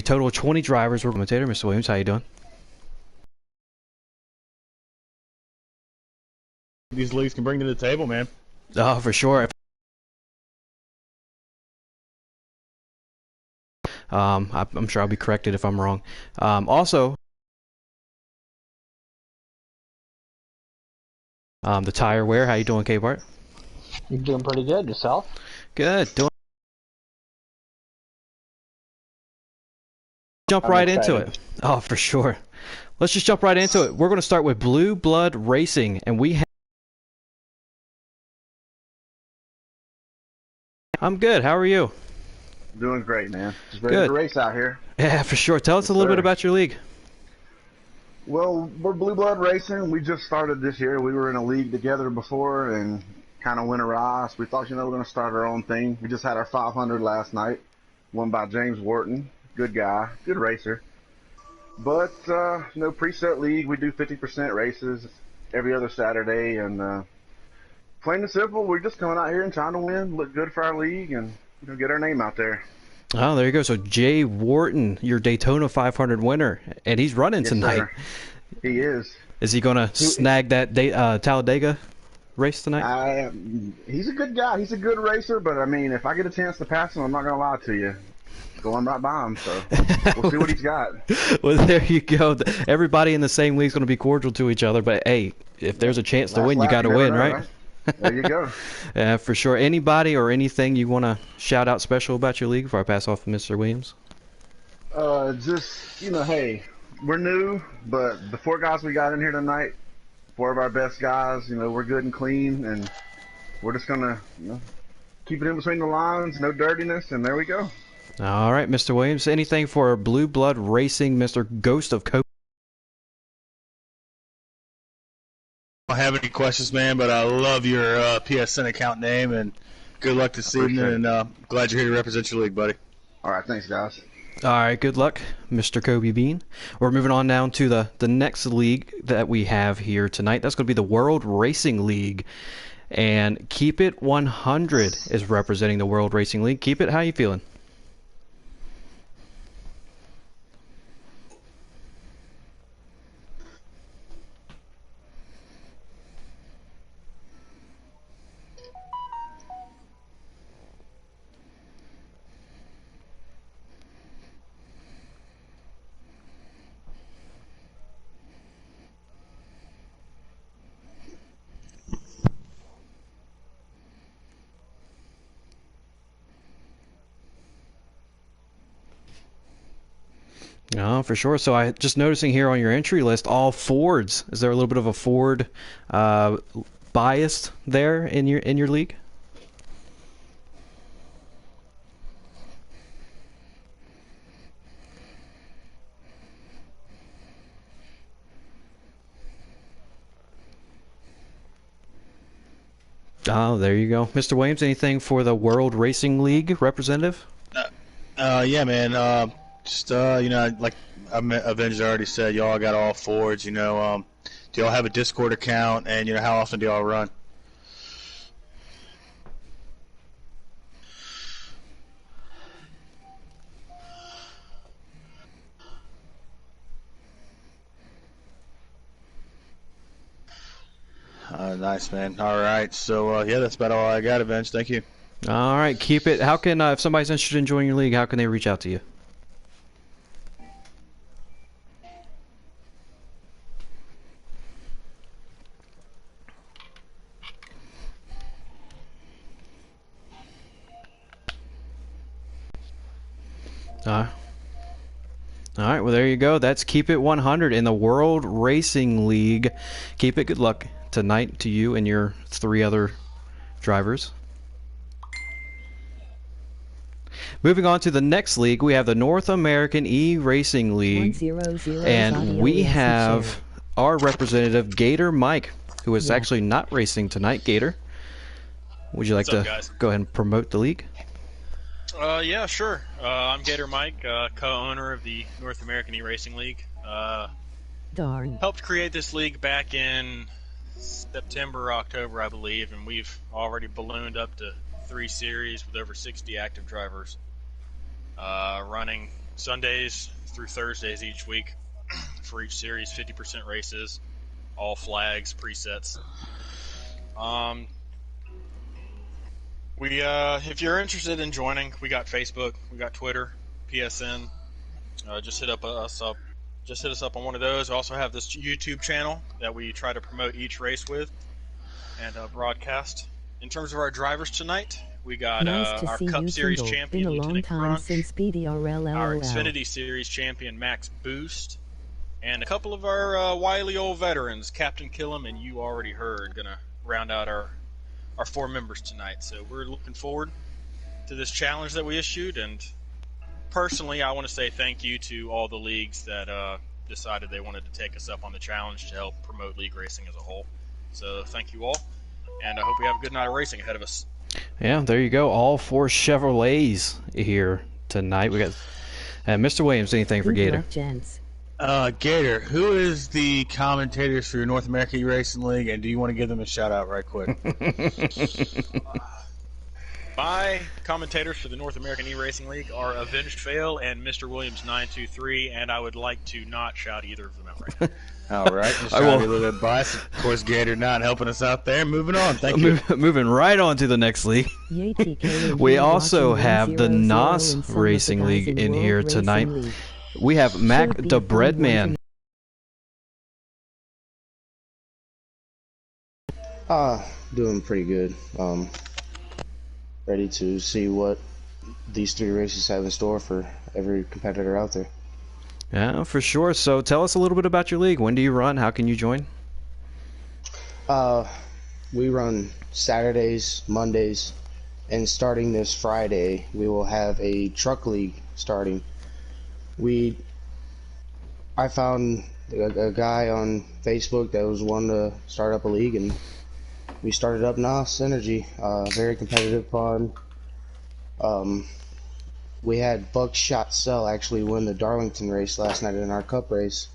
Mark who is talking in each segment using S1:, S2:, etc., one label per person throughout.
S1: total of 20 drivers. We're commentator, Mr. Williams. How you doing?
S2: These leagues can bring to the table, man.
S1: Oh, for sure. I'm sure I'll be corrected if I'm wrong. Also, the tire wear. How you doing, K-Bart?
S3: You're doing pretty good. Yourself?
S1: Good. Jump right into it. Oh, for sure. Let's just jump right into it. We're going to start with Blue Blood Racing, and we have... I'm good. How are you?
S4: Doing great, man. Just ready to race out here.
S1: Yeah, for sure. Tell us a little bit about your league.
S4: Well, we're Blue Blood Racing. We just started this year. We were in a league together before and kind of went awry. So we thought, we're going to start our own thing. We just had our 500 last night, won by James Wharton. Good guy, good racer. But, preset league. We do 50% races every other Saturday. And plain and simple, we're just coming out here and trying to win, look good for our league, and get our name out there.
S1: Oh, there you go. So Jay Wharton, your Daytona 500 winner, and he's running tonight.
S4: Sir. He is.
S1: Is he going to snag that Talladega race tonight?
S4: He's a good guy. He's a good racer, but, I mean, if I get a chance to pass him, I'm not going to lie to you. Going right by him, so we'll see what he's got.
S1: Well, there you go. Everybody in the same league is going to be cordial to each other, but, hey, if there's a chance to win, you got to win, right?
S4: There you go.
S1: Yeah, for sure. Anybody or anything you want to shout out special about your league before I pass off to Mr. Williams?
S4: Hey, we're new, but the 4 guys we got in here tonight, 4 of our best guys, we're good and clean, and we're just going to, keep it in between the lines, no dirtiness, and there we go.
S1: All right, Mr. Williams. Anything for Blue Blood Racing, Mr. Ghost of Cope?
S2: I don't have any questions, man, but I love your PSN account name, and good luck this evening, and glad you're here to represent your league, buddy.
S4: All right, thanks, guys.
S1: All right, good luck, Mr. Kobe Bean. We're moving on down to the next league that we have here tonight. That's going to be the World Racing League, and Keep It 100 is representing the World Racing League. Keep It, how you feeling? No, for sure. So I just noticing here on your entry list, all Fords. Is there a little bit of a Ford bias there in your league? Oh, there you go. Mr. Williams, anything for the World Racing League representative?
S2: Yeah, man. Like Avengers already said, y'all got all Fords. Do y'all have a Discord account, and how often do y'all run? Nice, man. All right, so yeah, that's about all I got, Avenge. Thank you.
S1: All right, keep it. How can if somebody's interested in joining your league, how can they reach out to you? All right, well, there you go. That's Keep It 100 in the World Racing League. Keep it. Good luck tonight to you and your 3 other drivers. Moving on to the next league, we have the North American eRacing League.
S5: 100
S1: and we have our representative, Gator Mike, who is actually not racing tonight. Gator, would you like to go ahead and promote the league?
S6: Yeah, sure. I'm Gator Mike, co-owner of the North American eRacing League. Helped create this league back in September, October, I believe, and we've already ballooned up to 3 series with over 60 active drivers, running Sundays through Thursdays each week for each series, 50% races, all flags, presets. If you're interested in joining, we got Facebook, we got Twitter, PSN. Just hit us up. Just hit us up on one of those. We also have this YouTube channel that we try to promote each race with and broadcast. In terms of our drivers tonight, we got our Cup Series champion, Lieutenant Crunch, our Xfinity Series champion, Max Boost, and a couple of our wily old veterans, Captain Killam and You Already Heard, going to round out our 4 members tonight. So we're looking forward to this challenge that we issued, and personally, I want to say thank you to all the leagues that decided they wanted to take us up on the challenge to help promote league racing as a whole. So thank you all, and I hope we have a good night of racing ahead of us.
S1: Yeah, there you go. All 4 Chevrolets here tonight. We got Mr. Williams. Anything for Gator?
S2: Gator, who is the commentators for your North American eRacing League, and do you want to give them a shout out right quick?
S6: My commentators for the North American eRacing League are Avenged Fail and Mr. Williams 923, and I would like to not shout either of them out right now.
S2: All right, just trying to be a little bit biased. Of course, Gator not helping us out there. Moving on, thank you.
S1: Moving right on to the next league. We also have the NOS Racing League in here tonight. We have Mac the Breadman.
S5: Doing pretty good. Ready to see what these 3 races have in store for every competitor out there.
S1: Yeah, for sure. So tell us a little bit about your league. When do you run? How can you join?
S5: We run Saturdays, Mondays, and starting this Friday, we will have a truck league starting. I found a guy on Facebook that was wanting to start up a league, and we started up NOS Energy. Very competitive, fun. We had Buckshot Cell actually win the Darlington race last night in our Cup race,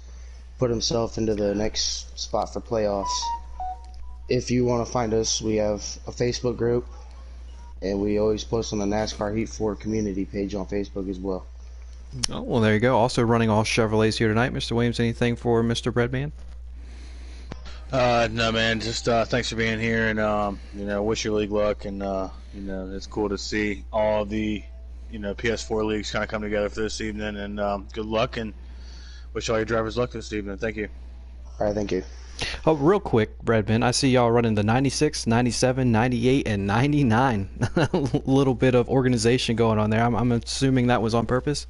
S5: put himself into the next spot for playoffs. If you want to find us, we have a Facebook group, and we always post on the NASCAR Heat 4 community page on Facebook as well.
S1: Oh, well, there you go. Also running all Chevrolets here tonight. Mr. Williams, anything for Mr. Breadman?
S2: No, man. Just thanks for being here, and wish your league luck. And it's cool to see all the PS4 leagues kind of come together for this evening. And good luck, and wish all your drivers luck this evening. Thank you.
S5: All right, thank you.
S1: Oh, real quick, Breadman, I see y'all running the 96, 97, 98, and 99. A little bit of organization going on there. I'm assuming that was on purpose?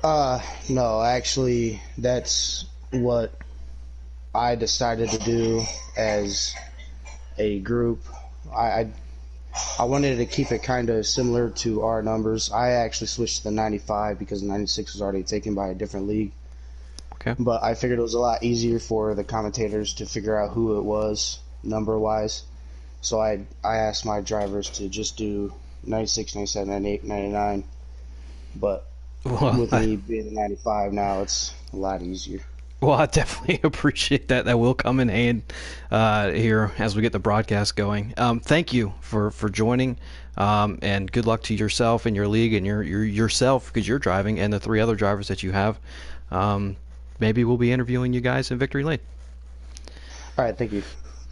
S5: No, actually, that's what I decided to do as a group. I wanted to keep it kind of similar to our numbers. I actually switched to the 95 because the 96 was already taken by a different league.
S1: Okay.
S5: But I figured it was a lot easier for the commentators to figure out who it was number-wise. So I asked my drivers to just do 96, 97, 98, 99. But with me being the 95 now, it's a lot easier.
S1: Well, I definitely appreciate that. That will come in hand here as we get the broadcast going. Thank you for joining, and good luck to yourself and your league and yourself because you're driving and the 3 other drivers that you have. Maybe we'll be interviewing you guys in Victory Lane.
S5: All right, thank you.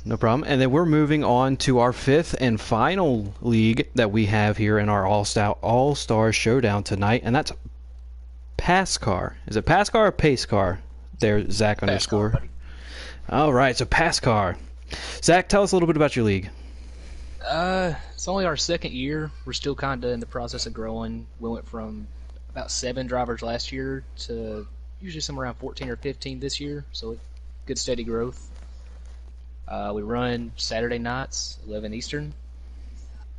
S1: No problem. And then we're moving on to our 5th and final league that we have here in our All-Star Showdown tonight, and that's Pass Car. Is it Pass Car or Pace Car? There, Zach _ All right, so Pass Car. Zach, tell us a little bit about your league.
S7: It's only our 2nd year. We're still kind of in the process of growing. We went from about 7 drivers last year to usually somewhere around 14 or 15 this year, so good steady growth. We run Saturday nights, 11 Eastern,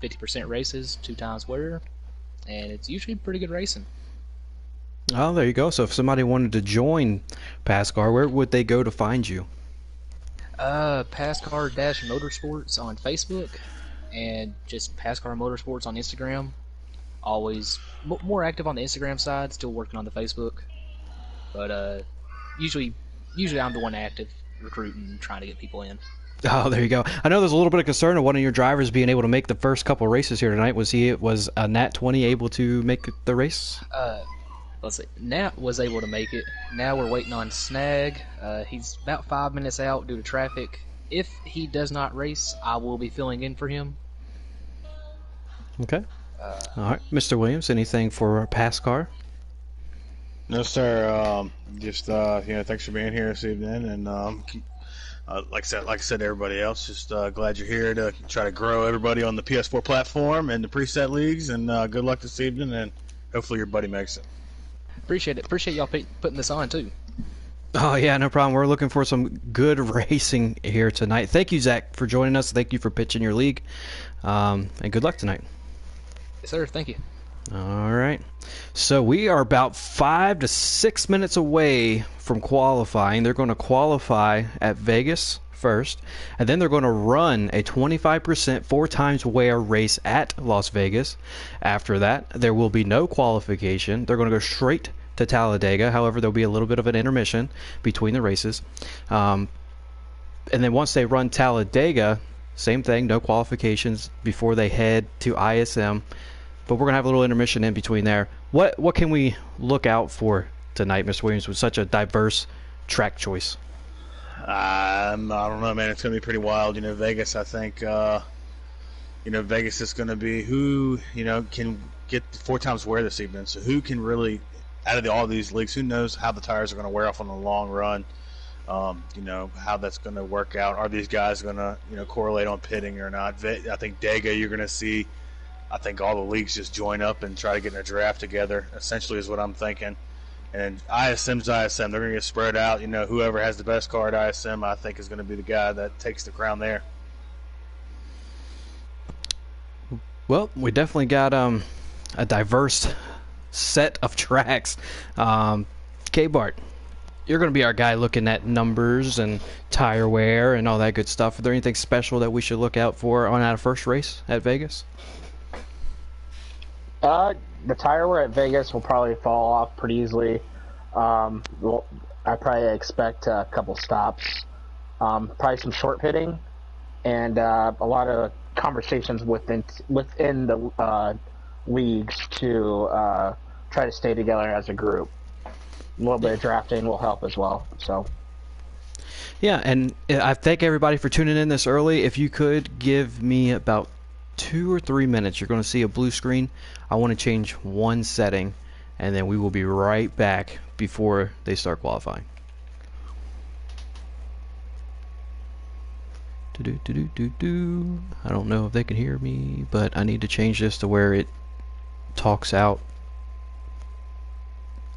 S7: 50% races, 2 times winner, and it's usually pretty good racing.
S1: Oh, there you go. So if somebody wanted to join PASCAR, where would they go to find you?
S7: PASCAR-Motorsports on Facebook, and just PASCAR Motorsports on Instagram. Always more active on the Instagram side, still working on the Facebook. But usually I'm the one active recruiting, trying to get people in.
S1: Oh, there you go. I know there's a little bit of concern of one of your drivers being able to make the first couple races here tonight. Was Nat 20 able to make the race?
S7: Let's see. Nat was able to make it. Now we're waiting on Snag. He's about 5 minutes out due to traffic. If he does not race, I will be filling in for him.
S1: Okay. All right, Mr. Williams, anything for PASCAR?
S2: No, sir. Just thanks for being here this evening, and like I said to everybody else, just glad you're here to try to grow everybody on the PS4 platform and the preset leagues, and good luck this evening, and hopefully your buddy makes it.
S7: Appreciate it. Appreciate y'all putting this on too.
S1: Oh yeah, no problem. We're looking for some good racing here tonight. Thank you, Zach, for joining us. Thank you for pitching your league, and good luck tonight.
S7: Yes, sir. Thank you.
S1: All right. So we are about 5 to 6 minutes away from qualifying. They're going to qualify at Vegas first, and then they're going to run a 25% 4 times wear race at Las Vegas. After that, there will be no qualification. They're going to go straight to Talladega. However, there'll be a little bit of an intermission between the races. And then once they run Talladega, same thing, no qualifications before they head to ISM. But we're going to have a little intermission in between there. What can we look out for tonight, Mr. Williams, with such a diverse track choice?
S2: I don't know, man. It's going to be pretty wild. Vegas, I think, Vegas is going to be who, can get 4 times wear this evening. So who can really, out of all these leagues, who knows how the tires are going to wear off on the long run? How that's going to work out. Are these guys going to, correlate on pitting or not? I think Dega, you're going to see, I think all the leagues just join up and try to get in a draft together, essentially is what I'm thinking. And ISM's ISM. They're going to get spread out. Whoever has the best car at ISM, I think, is going to be the guy that takes the crown there.
S1: Well, we definitely got a diverse set of tracks. K-Bart, you're going to be our guy looking at numbers and tire wear and all that good stuff. Is there anything special that we should look out for on our first race at Vegas?
S3: The tire wear at Vegas will probably fall off pretty easily. I probably expect a couple stops, probably some short pitting, and a lot of conversations within the leagues to try to stay together as a group. A little bit of drafting will help as well. So.
S1: Yeah, and I thank everybody for tuning in this early. If you could give me about 2 or 3 minutes, you're going to see a blue screen. I want to change one setting, and then we will be right back before they start qualifying. I don't know if they can hear me, but I need to change this to where it talks out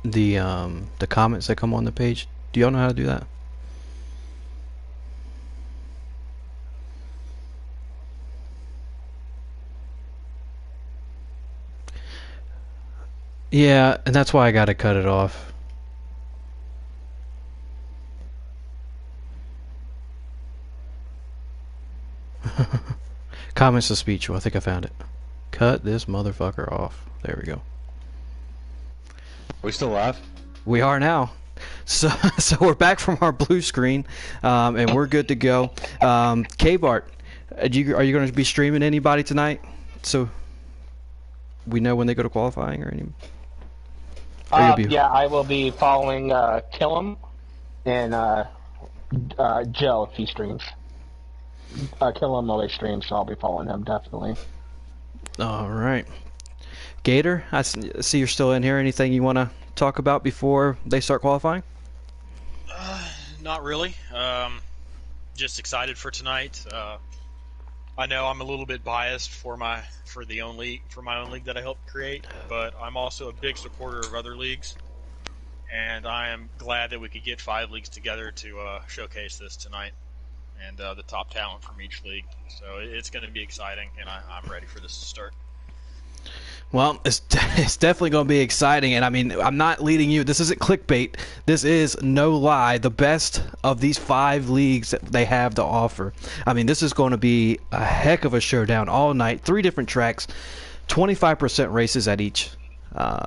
S1: the comments that come on the page. Do y'all know how to do that? Yeah, and that's why I gotta cut it off. Comments to speech. Well, I think I found it. Cut this motherfucker off. There we go.
S2: We still live?
S1: We are now. So we're back from our blue screen, and we're good to go. K-Bart, are you going to be streaming anybody tonight? So we know when they go to qualifying or any.
S3: Yeah, I will be following Killam and Joe if he streams. Killam always streams, so I'll be following him definitely.
S1: All right, Gator, I see you're still in here. Anything you want to talk about before they start qualifying?
S6: Not really. Just excited for tonight. I know I'm a little bit biased for my own league that I helped create, but I'm also a big supporter of other leagues, and I am glad that we could get 5 leagues together to showcase this tonight, and the top talent from each league. So it's going to be exciting, and I'm ready for this to start.
S1: Well, it's definitely going to be exciting, and I mean, I'm not leading you. This isn't clickbait. This is no lie. The best of these 5 leagues that they have to offer. I mean, this is going to be a heck of a showdown all night. 3 different tracks, 25% races at each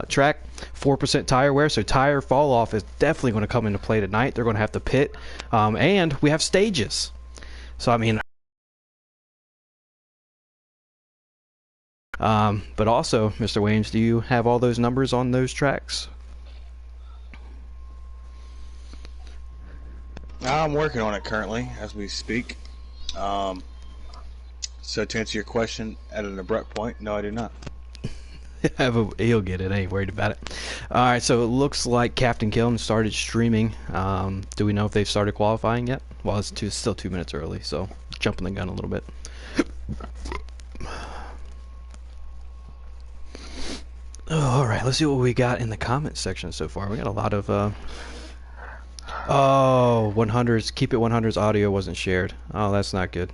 S1: track, 4% tire wear. So tire fall off is definitely going to come into play tonight. They're going to have to pit, and we have stages. So I mean, but also, Mr. Williams, do you have all those numbers on those tracks?
S2: I'm working on it currently as we speak. So to answer your question at an abrupt point, no, I do not.
S1: He'll get it. I ain't worried about it. All right, so it looks like Captain Killen started streaming. Do we know if they've started qualifying yet? Well, it's still 2 minutes early, so jumping the gun a little bit. All right, let's see what we got in the comments section so far. We got a lot of. Oh, 100s. Keep it 100s audio wasn't shared. Oh, that's not good.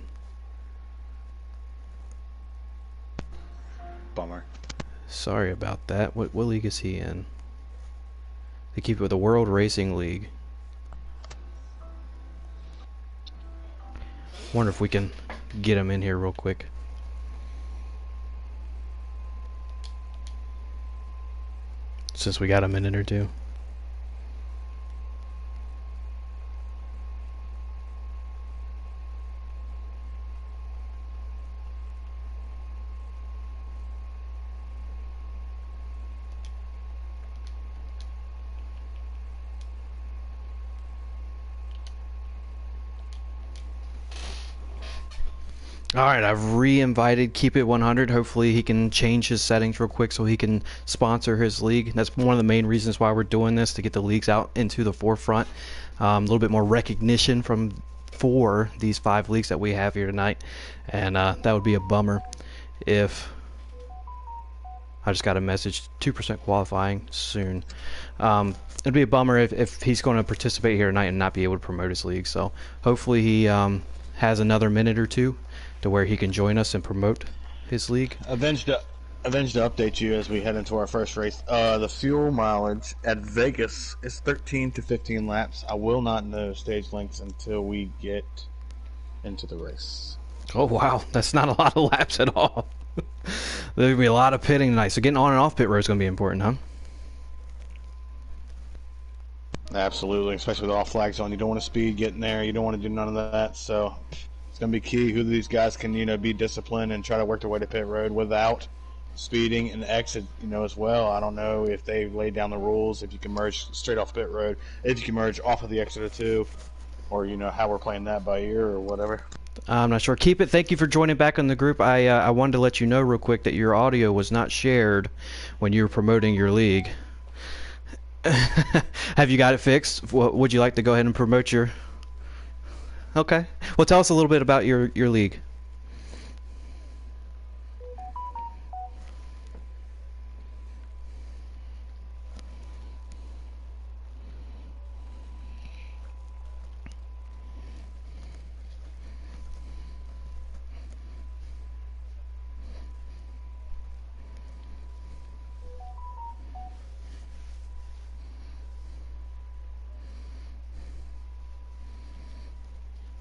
S2: Bummer.
S1: Sorry about that. What league is he in? They keep it with the World Racing League. Wonder if we can get him in here real quick. Since we got a minute or two. Alright, I've re-invited Keep It 100. Hopefully he can change his settings real quick so he can sponsor his league. That's one of the main reasons why we're doing this, to get the leagues out into the forefront. A little bit more recognition for these 5 leagues that we have here tonight. And that would be a bummer if... I just got a message, 2% qualifying soon. It'd be a bummer if he's going to participate here tonight and not be able to promote his league. So hopefully he has another minute or two to where he can join us and promote his league.
S2: Avenged to update you as we head into our first race. The fuel mileage at Vegas is 13 to 15 laps. I will not know stage lengths until we get into the race.
S1: Oh wow, that's not a lot of laps at all. There's gonna be a lot of pitting tonight, so getting on and off pit road is gonna be important, huh?
S2: Absolutely, especially with all flag zone. You don't want to speed getting there. You don't want to do none of that. So it's going to be key who these guys can, be disciplined and try to work their way to pit road without speeding and exit, as well. I don't know if they've laid down the rules, if you can merge straight off pit road, if you can merge off of the exit or two, or, how we're playing that by ear or whatever.
S1: I'm not sure. Keep it. Thank you for joining back on the group. I wanted to let you know real quick that your audio was not shared when you were promoting your league. Have you got it fixed? Would you like to go ahead and promote your... Okay. Well, tell us a little bit about your league.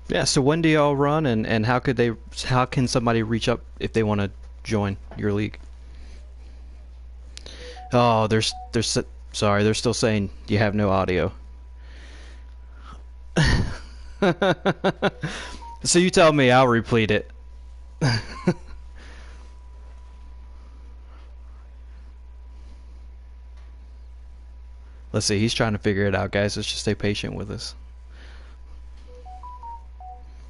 S1: Yeah, so when do y'all run, and how can somebody reach up if they want to join your league? Oh, sorry, they're still saying you have no audio. So you tell me, I'll replete it. Let's see, he's trying to figure it out, guys. Let's just stay patient with us.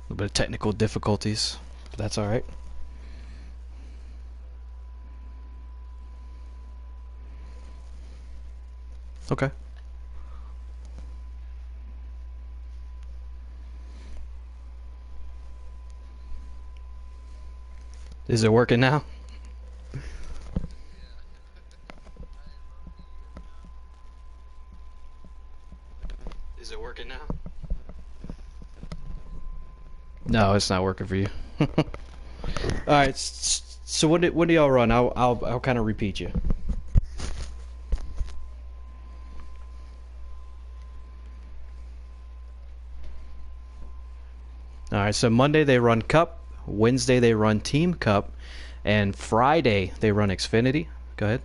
S1: A little bit of technical difficulties, but that's all right. Okay. Is it working now? Is it working now? No, it's not working for you. All right. So when do y'all run? I'll kind of repeat you. All right. So Monday they run Cup, Wednesday they run Team Cup, and Friday they run Xfinity. Go ahead.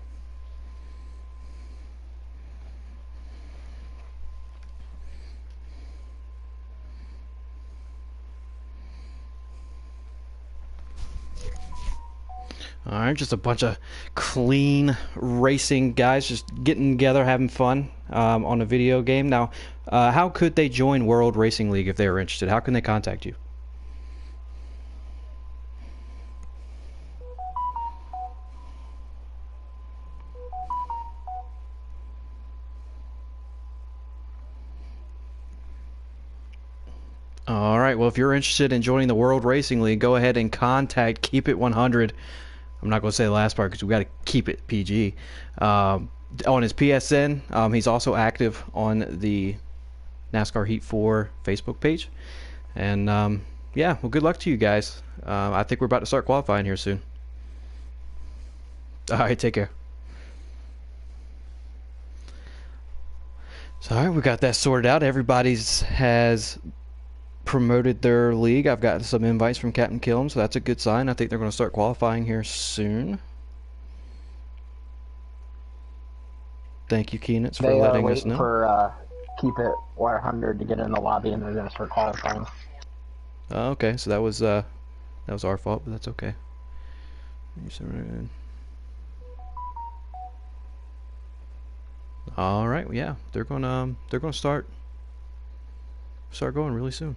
S1: All right, just a bunch of clean racing guys just getting together, having fun on a video game. Now, how could they join World Racing League if they were interested? How can they contact you? All right, well, if you're interested in joining the World Racing League, go ahead and contact Keep It 100. I'm not going to say the last part because we got to keep it PG. On his PSN, he's also active on the NASCAR Heat 4 Facebook page. And yeah, well, good luck to you guys. I think we're about to start qualifying here soon. All right, take care. So, all right, we got that sorted out. Everybody's has promoted their league. I've gotten some invites from Captain Killam, so that's a good sign. I think they're going to start qualifying here soon. Thank you, Keenitz, for letting us know.
S3: For Keep It 100 to get in the lobby, and they're going to start qualifying.
S1: Okay, so that was our fault, but that's okay. All right, yeah, they're gonna start going really soon.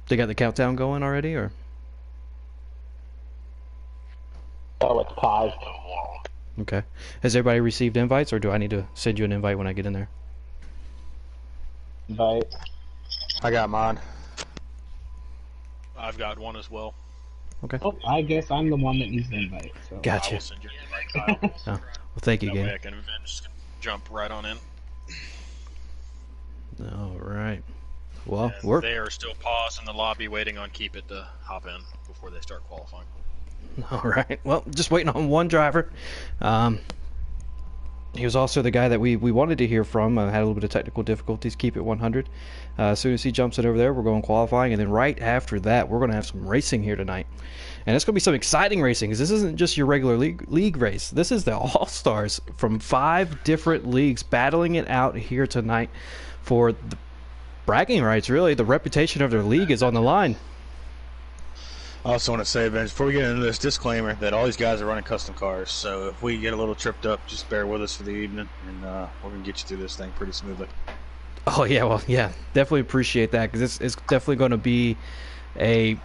S1: They got the countdown going already, or?
S3: Oh, it's paused.
S1: Okay. Has everybody received invites, or do I need to send you an invite when I get in there?
S3: Invite.
S2: I got mine.
S6: I've got one as well.
S1: Okay.
S8: Oh, I guess I'm the one that needs the invite. So.
S6: I
S1: Gotcha.
S6: will send you an invite, Kyle.
S1: Oh, well, thank you,
S6: That way
S1: Gabe.
S6: I can just jump right on in.
S1: All right. Well,
S6: And they are still paused in the lobby waiting on Keep It to hop in before they start qualifying.
S1: all right. Well, just waiting on one driver. He was also the guy that we wanted to hear from. Had a little bit of technical difficulties. Keep It 100. As soon as he jumps it over there, we're going qualifying, and then right after that, we're going to have some racing here tonight. And it's going to be some exciting racing, because this isn't just your regular league race. This is the All-Stars from 5 different leagues battling it out here tonight for the bragging rights, really. The reputation of their league is on the line.
S2: I also want to say, Vince, before we get into this, disclaimer that all these guys are running custom cars. So if we get a little tripped up, just bear with us for the evening, and we're going to get you through this thing pretty smoothly.
S1: Oh, yeah, well, yeah, definitely appreciate that, because it's definitely going to be a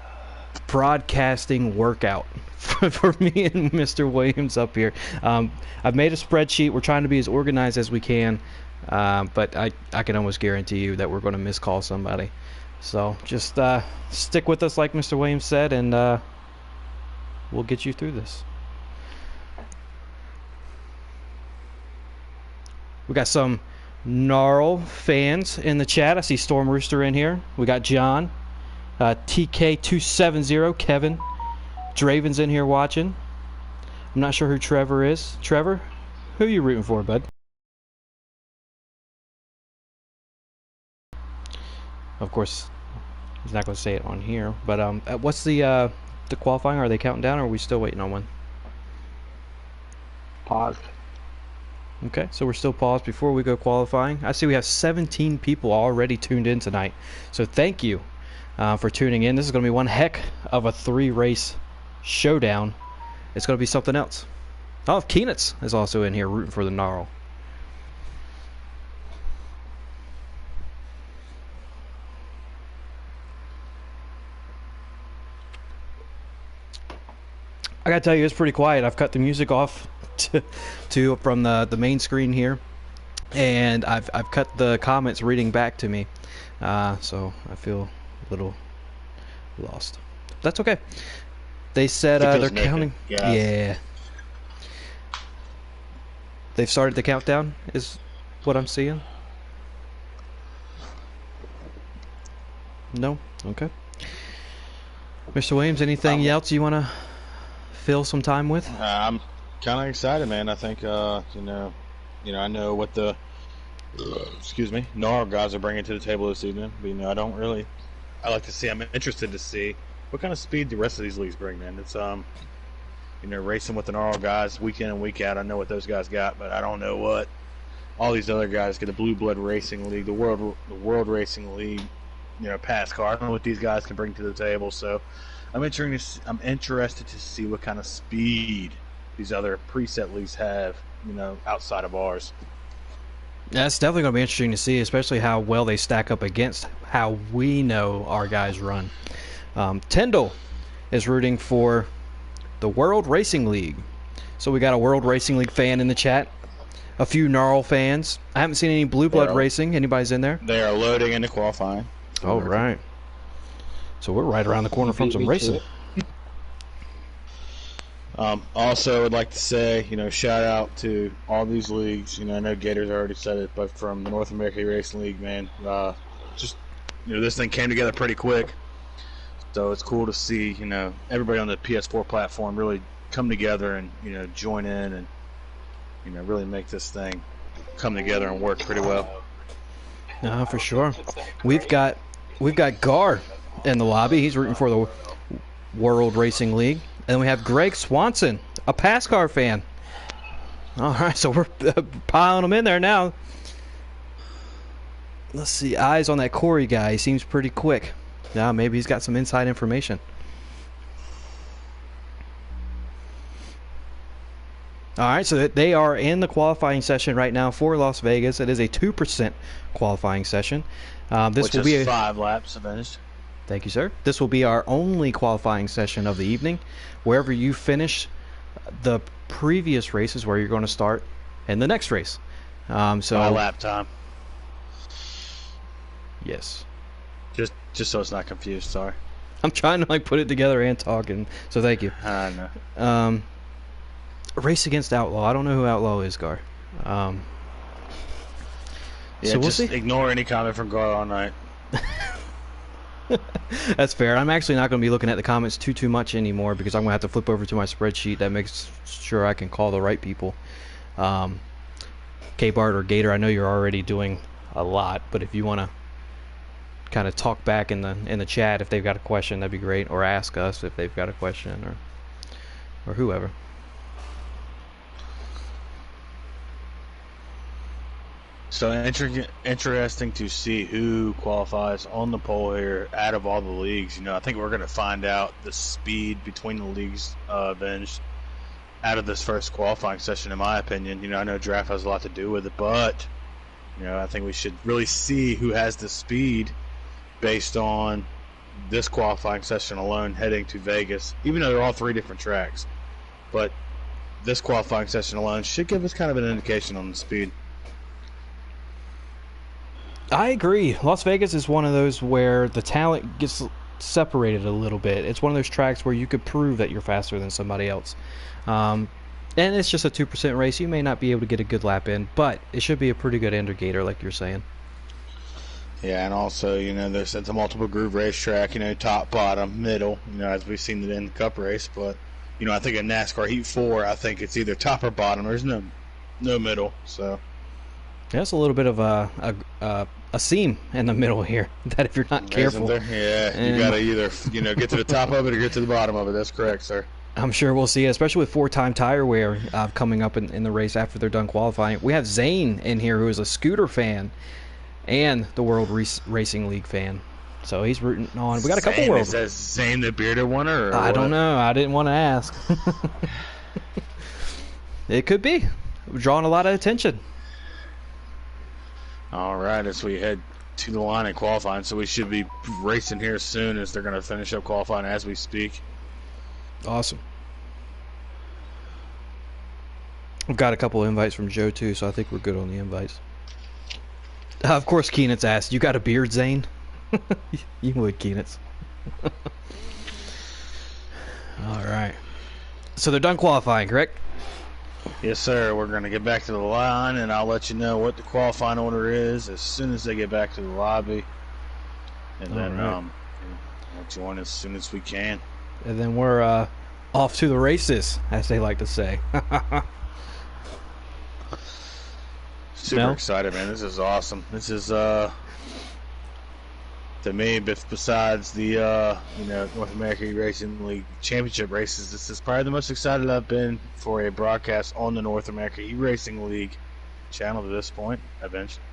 S1: broadcasting workout for me and Mr. Williams up here. I've made a spreadsheet. We're trying to be as organized as we can, but I can almost guarantee you that we're going to miscall somebody. So just stick with us, like Mr. Williams said, and we'll get you through this. We got some Gnarl fans in the chat. I see Storm Rooster in here. We got John, TK270, Kevin, Draven's in here watching. I'm not sure who Trevor is. Trevor, who are you rooting for, bud? Of course, he's not going to say it on here. But what's the qualifying? Are they counting down, or are we still waiting on one?
S3: Paused.
S1: Okay, so we're still paused before we go qualifying. I see we have 17 people already tuned in tonight. So thank you for tuning in. This is going to be one heck of a 3-race showdown. It's going to be something else. Oh, Keenitz is also in here rooting for the Gnarl. I gotta tell you, it's pretty quiet. I've cut the music off from the main screen here, and I've cut the comments reading back to me, so I feel a little lost. That's okay. They said they're counting. Yeah. They've started the countdown, is what I'm seeing. No? Okay. Mr. Williams, anything else you want to fill some time with?
S2: I'm kind of excited, man. I think I know what the Gnarl guys are bringing to the table this evening. But I like to see. I'm interested to see what kind of speed the rest of these leagues bring, man. It's racing with the Gnarl guys week in and week out. I know what those guys got, but I don't know what all these other guys get. The Blue Blood Racing League, the World Racing League, pass car. I don't know what these guys can bring to the table. So I'm interested to see what kind of speed these other preset leagues have, outside of ours.
S1: That's definitely going to be interesting to see, especially how well they stack up against how we know our guys run. Tyndall is rooting for the World Racing League. So we got a World Racing League fan in the chat. A few Gnarl fans. I haven't seen any Blue Blood Racing. Anybody's in there?
S2: They are loading into qualifying.
S1: All right. So we're right around the corner from some racing.
S2: Also, I'd like to say, shout out to all these leagues. I know Gators already said it, but from the North American Racing League, man, this thing came together pretty quick. So it's cool to see, everybody on the PS4 platform really come together and, join in and, really make this thing come together and work pretty well.
S1: For sure. We've got Gar in the lobby. He's rooting for the World Racing League. And we have Greg Swanson, a PASCAR fan. All right, so we're piling them in there now. Let's see, eyes on that Corey guy. He seems pretty quick. Now maybe he's got some inside information. All right, so they are in the qualifying session right now for Las Vegas. It is a 2% qualifying session.
S2: Which will be 5 laps finished.
S1: Thank you, sir. This will be our only qualifying session of the evening. Wherever you finish the previous race is where you're going to start in the next race. So
S2: lap time.
S1: Yes.
S2: Just so it's not confused. Sorry.
S1: I'm trying to put it together and talking. So thank you.
S2: I know.
S1: Race against Outlaw. I don't know who Outlaw is, Gar.
S2: So we'll just see. Ignore any comment from Gar all night.
S1: That's fair. I'm actually not going to be looking at the comments too much anymore because I'm going to have to flip over to my spreadsheet that makes sure I can call the right people. K-Bart or Gator, I know you're already doing a lot, but if you want to kind of talk back in the chat if they've got a question, that'd be great, or ask us if they've got a question or whoever.
S2: So interesting to see who qualifies on the pole here out of all the leagues. I think we're going to find out the speed between the leagues, Vince, out of this first qualifying session, in my opinion. I know draft has a lot to do with it, but, I think we should really see who has the speed based on this qualifying session alone heading to Vegas, even though they're all 3 different tracks. But this qualifying session alone should give us kind of an indication on the speed.
S1: I agree. Las Vegas is one of those where the talent gets separated a little bit. It's one of those tracks where you could prove that you're faster than somebody else. And it's just a 2% race. You may not be able to get a good lap in, but it should be a pretty good indicator, like you're saying.
S2: Yeah, and also, it's a multiple groove racetrack, top, bottom, middle, as we've seen it in the Cup race. But, I think in NASCAR Heat 4, I think it's either top or bottom. There's no middle, so...
S1: That's a little bit of a seam in the middle here. That if you're not careful,
S2: yeah, you gotta either get to the top of it or get to the bottom of it. That's correct, sir.
S1: I'm sure we'll see, especially with 4-time tire wear coming up in the race after they're done qualifying. We have Zane in here, who is a scooter fan and the World Racing League fan. So he's rooting on. We got a couple world.
S2: Is that Zane the bearded one, or
S1: I don't know. I didn't want to ask. It could be. We're drawing a lot of attention.
S2: All right, as we head to the line in qualifying, so we should be racing here soon as they're going to finish up qualifying as we speak.
S1: Awesome. I've got a couple of invites from Joe, too, so I think we're good on the invites. Of course, Keenitz asked, you got a beard, Zane? You would, Keenitz. All right. So they're done qualifying, correct?
S2: Yes, sir. We're going to get back to the line, and I'll let you know what the qualifying order is as soon as they get back to the lobby. And then we'll join as soon as we can.
S1: And then we're off to the races, as they like to say.
S2: Super excited, man. This is awesome. This is, to me, besides the North American Racing League Championship races, this is probably the most excited I've been for a broadcast on the North American eRacing League channel to this point, eventually.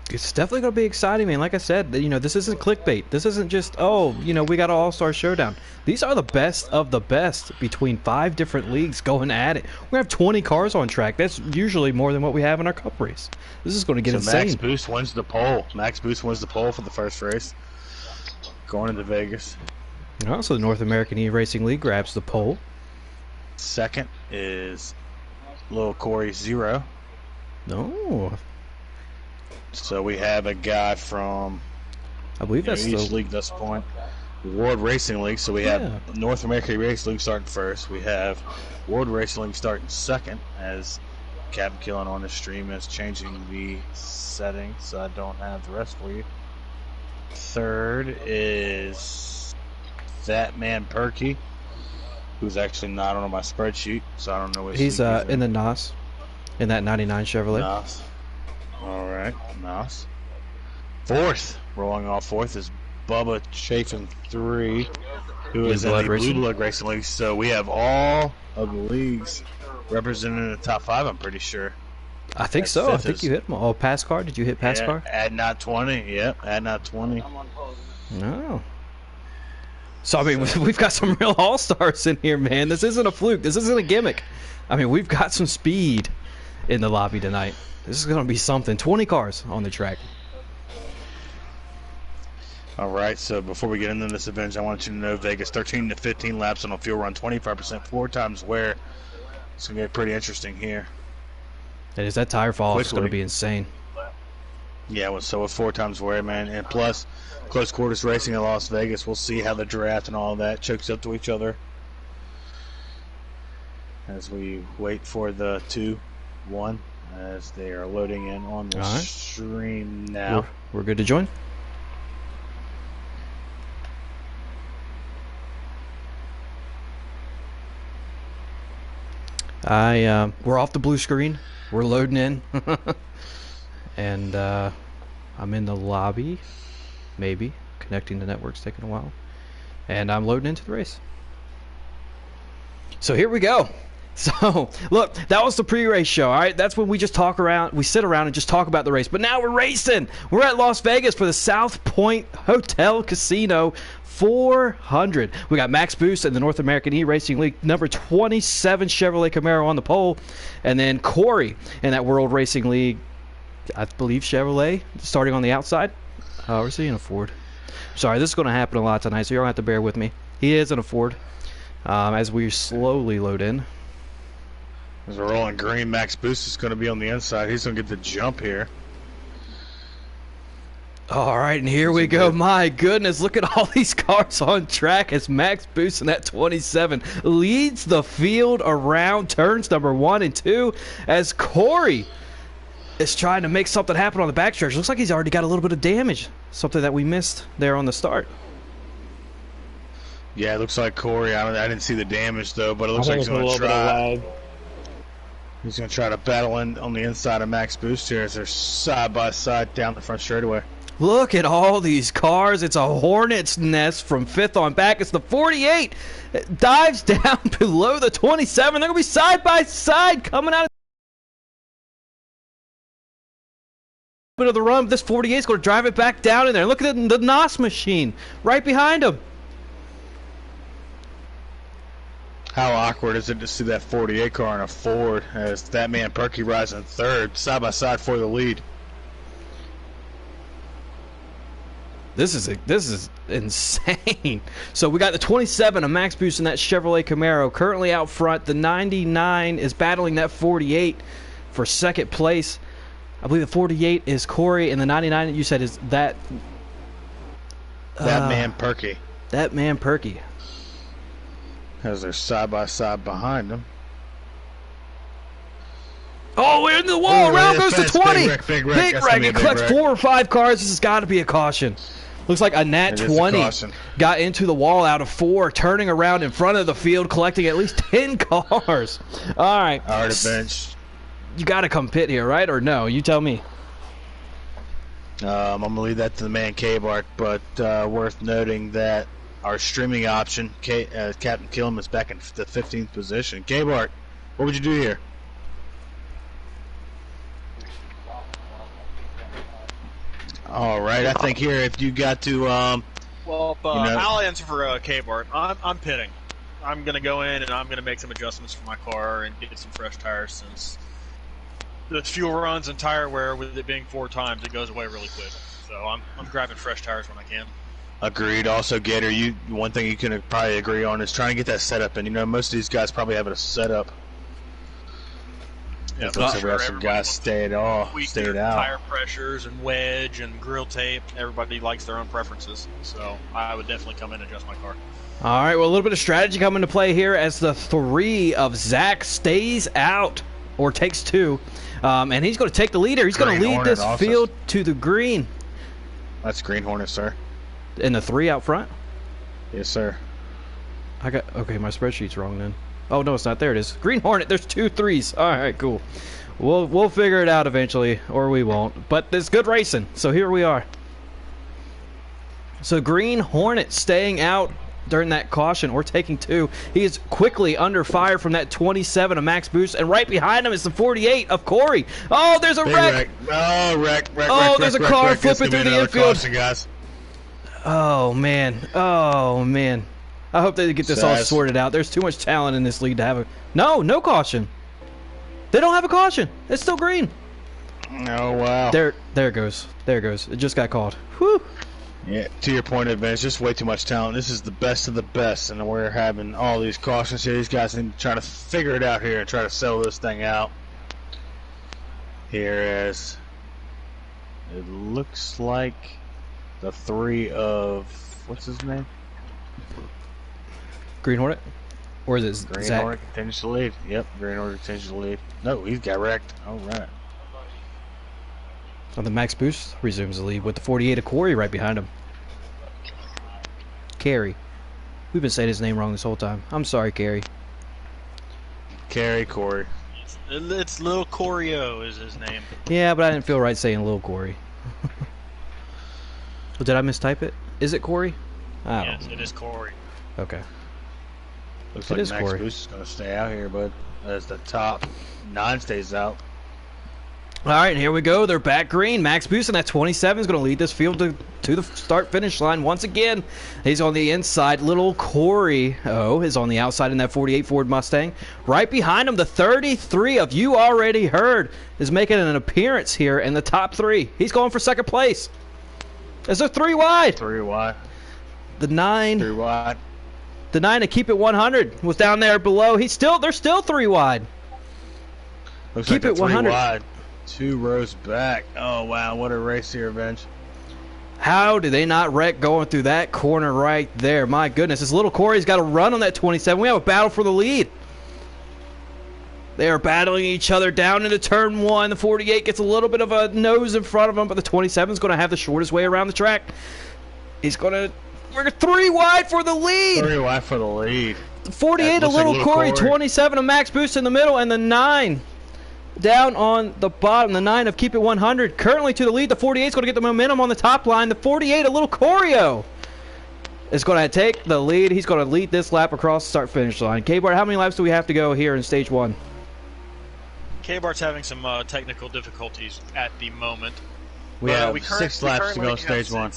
S1: It's definitely going to be exciting, man. Like I said, you know, this isn't clickbait. This isn't just, oh, you know, we got an all-star showdown. These are the best of the best between 5 different leagues going at it. We have 20 cars on track. That's usually more than what we have in our cup race. This is going to get insane.
S2: Max Boost wins the pole. Max Boost wins the pole for the first race. Going into Vegas.
S1: And also, the North American eRacing League grabs the pole.
S2: Second is Lil Corey 0.
S1: No.
S2: So we have a guy from,
S1: I believe that's
S2: each
S1: the
S2: league at this point. World Racing League. So we have North American Racing League starting first. We have World Racing League starting second, as Captain Killen on the stream is changing the settings, so I don't have the rest for you. Third is That Man Perky, who's actually not on my spreadsheet, so I don't know what
S1: he's in the NOS, in that 99 Chevrolet.
S2: NOS. All right, NOS. Fourth, rolling off fourth, is Bubba Chafin 3, who is in the Blue Blood Racing League. So we have all of the leagues represented in the top 5, I'm pretty sure.
S1: I think so. I think you hit them. Oh, pass car? Did you hit pass car?
S2: Add not 20. Yep, add not 20.
S1: No. So, I mean, we've got some real all-stars in here, man. This isn't a fluke. This isn't a gimmick. I mean, we've got some speed in the lobby tonight. This is going to be something. 20 cars on the track.
S2: All right, so before we get into this event, I want you to know Vegas 13 to 15 laps on a fuel run, 25%, 4 times wear. It's going to get pretty interesting here.
S1: It is. That tire fall is going to be insane.
S2: Yeah, well, so with 4 times wear, man, and plus close quarters racing in Las Vegas, we'll see how the draft and all that chokes up to each other as we wait for the 2-1 as they are loading in on the stream now.
S1: We're good to join. We're off the blue screen. We're loading in. And I'm in the lobby. Maybe. Connecting the network's taking a while. And I'm loading into the race. So here we go. So, look, that was the pre-race show, all right? That's when we just talk around, we sit around and just talk about the race. But now we're racing. We're at Las Vegas for the South Point Hotel Casino 400. We got Max Boost in the North American eRacing League, number 27 Chevrolet Camaro on the pole. And then Corey in that World Racing League, I believe Chevrolet, starting on the outside. Oh, we're seeing a Ford. Sorry, this is going to happen a lot tonight, so you're going to have to bear with me. He is in a Ford as we slowly load in.
S2: As we're rolling green, Max Boost is going to be on the inside. He's going to get the jump here.
S1: All right, and here we go. My goodness, look at all these cars on track as Max Boost in that 27 leads the field around turns number 1 and 2 as Corey is trying to make something happen on the backstretch. Looks like he's already got a little bit of damage, something that we missed there on the start.
S2: Yeah, it looks like Corey. I didn't see the damage though, but it looks like he's going to try. He's going to try to battle in on the inside of Max Boost here as they're side by side down the front straightaway.
S1: Look at all these cars. It's a hornet's nest from 5th on back. It's the 48. It dives down below the 27. They're going to be side by side coming out of the run. This 48 is going to drive it back down in there. Look at the NOS machine right behind him.
S2: How awkward is it to see that 48 car in a Ford as That Man Perky rides in 3rd, side by side for the lead.
S1: This is insane. So we got the 27 of Max Boost in that Chevrolet Camaro currently out front. The 99 is battling that 48 for second place. I believe the 48 is Corey, and the 99 you said is That
S2: Man Perky.
S1: That Man Perky.
S2: As they're side by side behind them.
S1: Oh, we're in the wall. Round goes to 20.
S2: Big wreck.
S1: It collects 4 or 5 cars. This has got to be a caution. Looks like a Nat 20 got into the wall out of 4, turning around in front of the field, collecting at least 10 cars. All right.
S2: All right, bench.
S1: You got to come pit here, right? Or no? You tell me.
S2: I'm going to leave that to the man K-Bart, but worth noting that our streaming option, Captain Killam, is back in the 15th position. K-Bart, what would you do here? All right, I think here if you got to
S6: I'll answer for K-Bart. I'm pitting. I'm gonna go in and I'm gonna make some adjustments for my car and get some fresh tires since the fuel runs and tire wear, with it being 4 times, it goes away really quick. So I'm grabbing fresh tires when I can.
S2: Agreed. Also, Gator, one thing you can probably agree on is trying to get that setup. And most of these guys probably have a setup.
S6: Yeah,
S2: looks like we have some guys stayed out.
S6: Tire pressures and wedge and grill tape. Everybody likes their own preferences. So I would definitely come in and adjust my car.
S1: All right, well, a little bit of strategy coming into play here as the 3 of Zach stays out, or takes 2. And he's going to take the leader. He's going to lead this field to the green.
S2: That's Green Hornet, sir.
S1: And the 3 out front?
S2: Yes, sir.
S1: Okay, my spreadsheet's wrong then. Oh, no, it's not. There it is. Green Hornet, there's 2 3s. All right, cool. We'll figure it out eventually, or we won't. But it's good racing, so here we are. So Green Hornet staying out during that caution, or taking 2. He is quickly under fire from that 27 of Max Boost, and right behind him is the 48 of Corey. Oh, there's a wreck.
S2: Oh, wreck.
S1: Oh, there's a car flipping through the infield.
S2: Caution, guys.
S1: Oh, man. I hope they get this all sorted out. There's too much talent in this league to have a... No caution. They don't have a caution. It's still green.
S2: Oh, wow.
S1: There it goes. It just got called. Whew.
S2: Yeah, to your point, it's just way too much talent. This is the best of the best, and we're having all these cautions here. These guys need to try to figure it out here and try to settle this thing out. Here as it looks like the 3 of... What's his name?
S1: Green Hornet? Or is it
S2: Green
S1: Zach?
S2: Hornet continues to lead. Yep, Green Hornet continues to lead. No, he's got wrecked. All right.
S1: So the Max Boost resumes the lead with the 48 of Corey right behind him. Carey. We've been saying his name wrong this whole time. I'm sorry, Carey.
S2: Corey.
S6: It's Lil Coreo is his name.
S1: Yeah, but I didn't feel right saying Lil Corey. Well, did I mistype it? Is it Corey?
S6: Yes, it is Corey.
S1: Okay.
S2: Looks like Max Boost is going to stay out here, but as the top 9 stays out.
S1: All right, here we go. They're back green. Max Boost in that 27 is going to lead this field to the start-finish line once again. He's on the inside. Little Corey is on the outside in that 48 Ford Mustang. Right behind him, the 33 of You Already Heard is making an appearance here in the top 3. He's going for second place. Is there 3 wide?
S2: 3 wide.
S1: The 9.
S2: 3 wide.
S1: The 9 to Keep It 100 was down there below. They're still 3 wide.
S2: Looks
S1: Keep
S2: like
S1: It 100.
S2: 3 wide. 2 rows back. Oh, wow. What a race here, Bench.
S1: How did they not wreck going through that corner right there? My goodness. This little Corey's got to run on that 27. We have a battle for the lead. They are battling each other down into turn 1. The 48 gets a little bit of a nose in front of him, but the 27 is going to have the shortest way around the track. He's going to... We're 3 wide for the lead.
S2: 3 wide for the lead.
S1: 48 a little Corey, 27 of Max Boost in the middle, and the 9 down on the bottom. The 9 of Keep It 100 currently to the lead. The 48 is going to get the momentum on the top line. The 48 a little Corey is going to take the lead. He's going to lead this lap across the start-finish line. K-Bart, how many laps do we have to go here in stage 1?
S6: K-Bart's having some technical difficulties at the moment.
S2: We have 6 laps to go stage 1.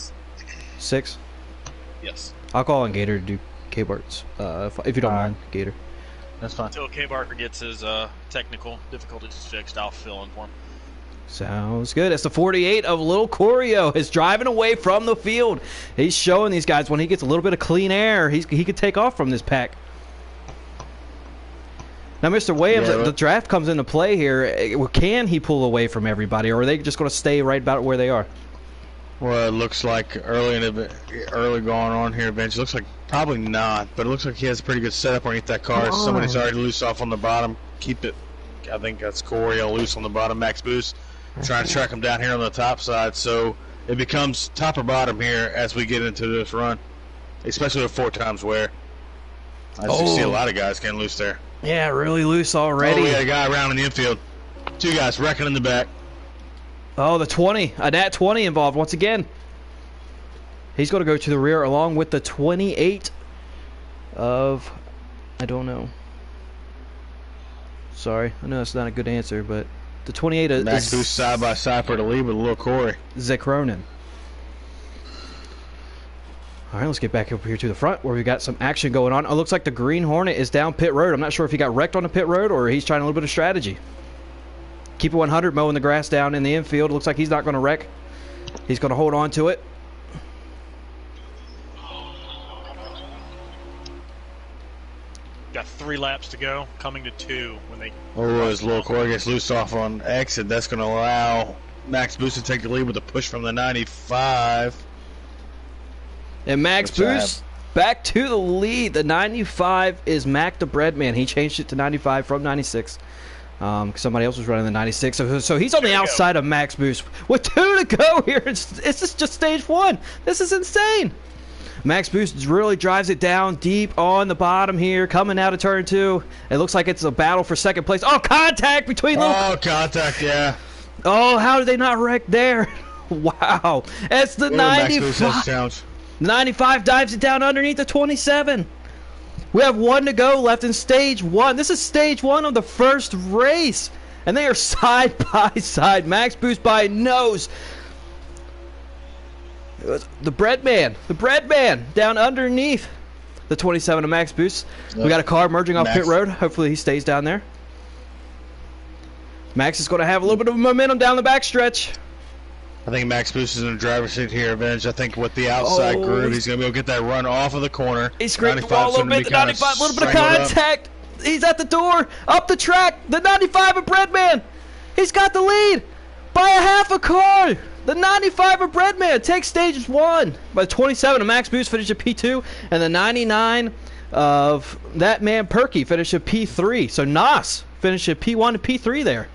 S1: 6?
S6: Yes.
S1: I'll call on Gator to do K-Bart's, if you don't mind, Gator.
S2: That's fine.
S6: Until K-Bart gets his technical difficulties fixed, I'll fill in for him.
S1: Sounds good. It's the 48 of Little Coreo is driving away from the field. He's showing these guys when he gets a little bit of clean air, he could take off from this pack. Now, Mr. Williams, the draft comes into play here. Can he pull away from everybody, or are they just going to stay right about where they are?
S2: Well, it looks like early going on here, Bench. Looks like probably not, but it looks like he has a pretty good setup underneath that car. Somebody's already loose off on the bottom. Keep it. I think that's Corey loose on the bottom. Max Boost trying to track him down here on the top side. So it becomes top or bottom here as we get into this run, especially with 4 times wear. As you see, a lot of guys getting loose there.
S1: Yeah, really loose already.
S2: Oh, we got a guy around in the infield. 2 guys wrecking in the back.
S1: Oh, the 20. A nat 20 involved once again. He's going to go to the rear along with the 28 of... I don't know. Sorry. I know that's not a good answer, but the 28 is...
S2: Max Boost side by side for the lead with Lil Corey.
S1: Zekronin. All right, let's get back up here to the front where we got some action going on. It looks like the Green Hornet is down pit road. I'm not sure if he got wrecked on the pit road or he's trying a little bit of strategy. Keep it 100, mowing the grass down in the infield. It looks like he's not going to wreck. He's going to hold on to it.
S6: Got 3 laps to go, coming to 2 when they...
S2: Oh, as little Corey gets loose off on exit, that's going to allow Max Boost to take the lead with a push from the 95.
S1: And Max Boost back to the lead. The 95 is Mac the Breadman. He changed it to 95 from 96. Somebody else was running the 96. So he's on the outside of Max Boost. With 2 to go here. This is just stage 1. This is insane. Max Boost really drives it down deep on the bottom here, coming out of turn 2. It looks like it's a battle for second place. Oh, contact between little...
S2: Oh, contact, yeah.
S1: Oh, how did they not wreck there? Wow. It's the 95. 95 dives it down underneath the 27. We have 1 to go left in stage 1. This is stage 1 of the first race. And they are side by side. Max Boost by nose. The Breadman down underneath the 27 of Max Boost. We got a car merging off pit road. Hopefully he stays down there. Max is going to have a little bit of momentum down the backstretch.
S2: I think Max Boost is in the driver's seat here, Avenge. I think with the outside groove, he's going to be able to get that run off of the corner.
S1: He's scraping the wall a little bit. The 95, a little bit of contact. He's at the door, up the track. The 95 of Breadman. He's got the lead by a half a car. The 95 of Breadman takes stage 1. By the 27 of Max Boost finish at P2. And the 99 of that man Perky finish at P3. So Nas finish at P1 to P3 there.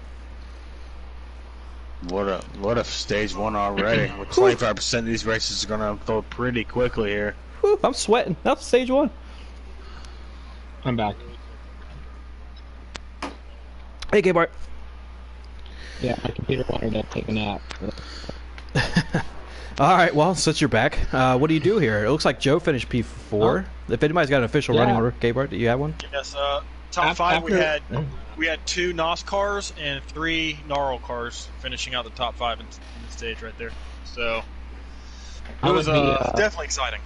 S2: What a stage 1 already. With 25% of these races are going to unfold pretty quickly here.
S1: Whew, I'm sweating. That's stage 1.
S8: I'm back.
S1: Hey, K-Bart.
S8: Yeah, my computer wanted to take a nap.
S1: All right, well, since you're back, what do you do here? It looks like Joe finished P4. If anybody's got an official running order, K-Bart, do you have one?
S6: Yes, top 5 we had 2 NOS cars and 3 Gnarl cars finishing out the top 5 in the stage right there. So it was definitely exciting.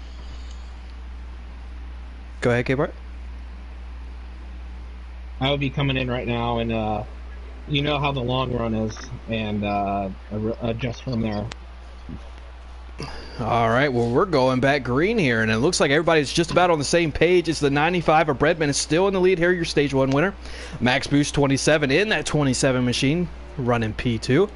S1: Go ahead, K-Bart.
S8: I would be coming in right now, and you know how the long run is, and adjust from there.
S1: All right, well, we're going back green here, and it looks like everybody's just about on the same page. It's the 95 of Breadman is still in the lead here, your stage 1 winner. Max Boost 27 in that 27 machine, running P2.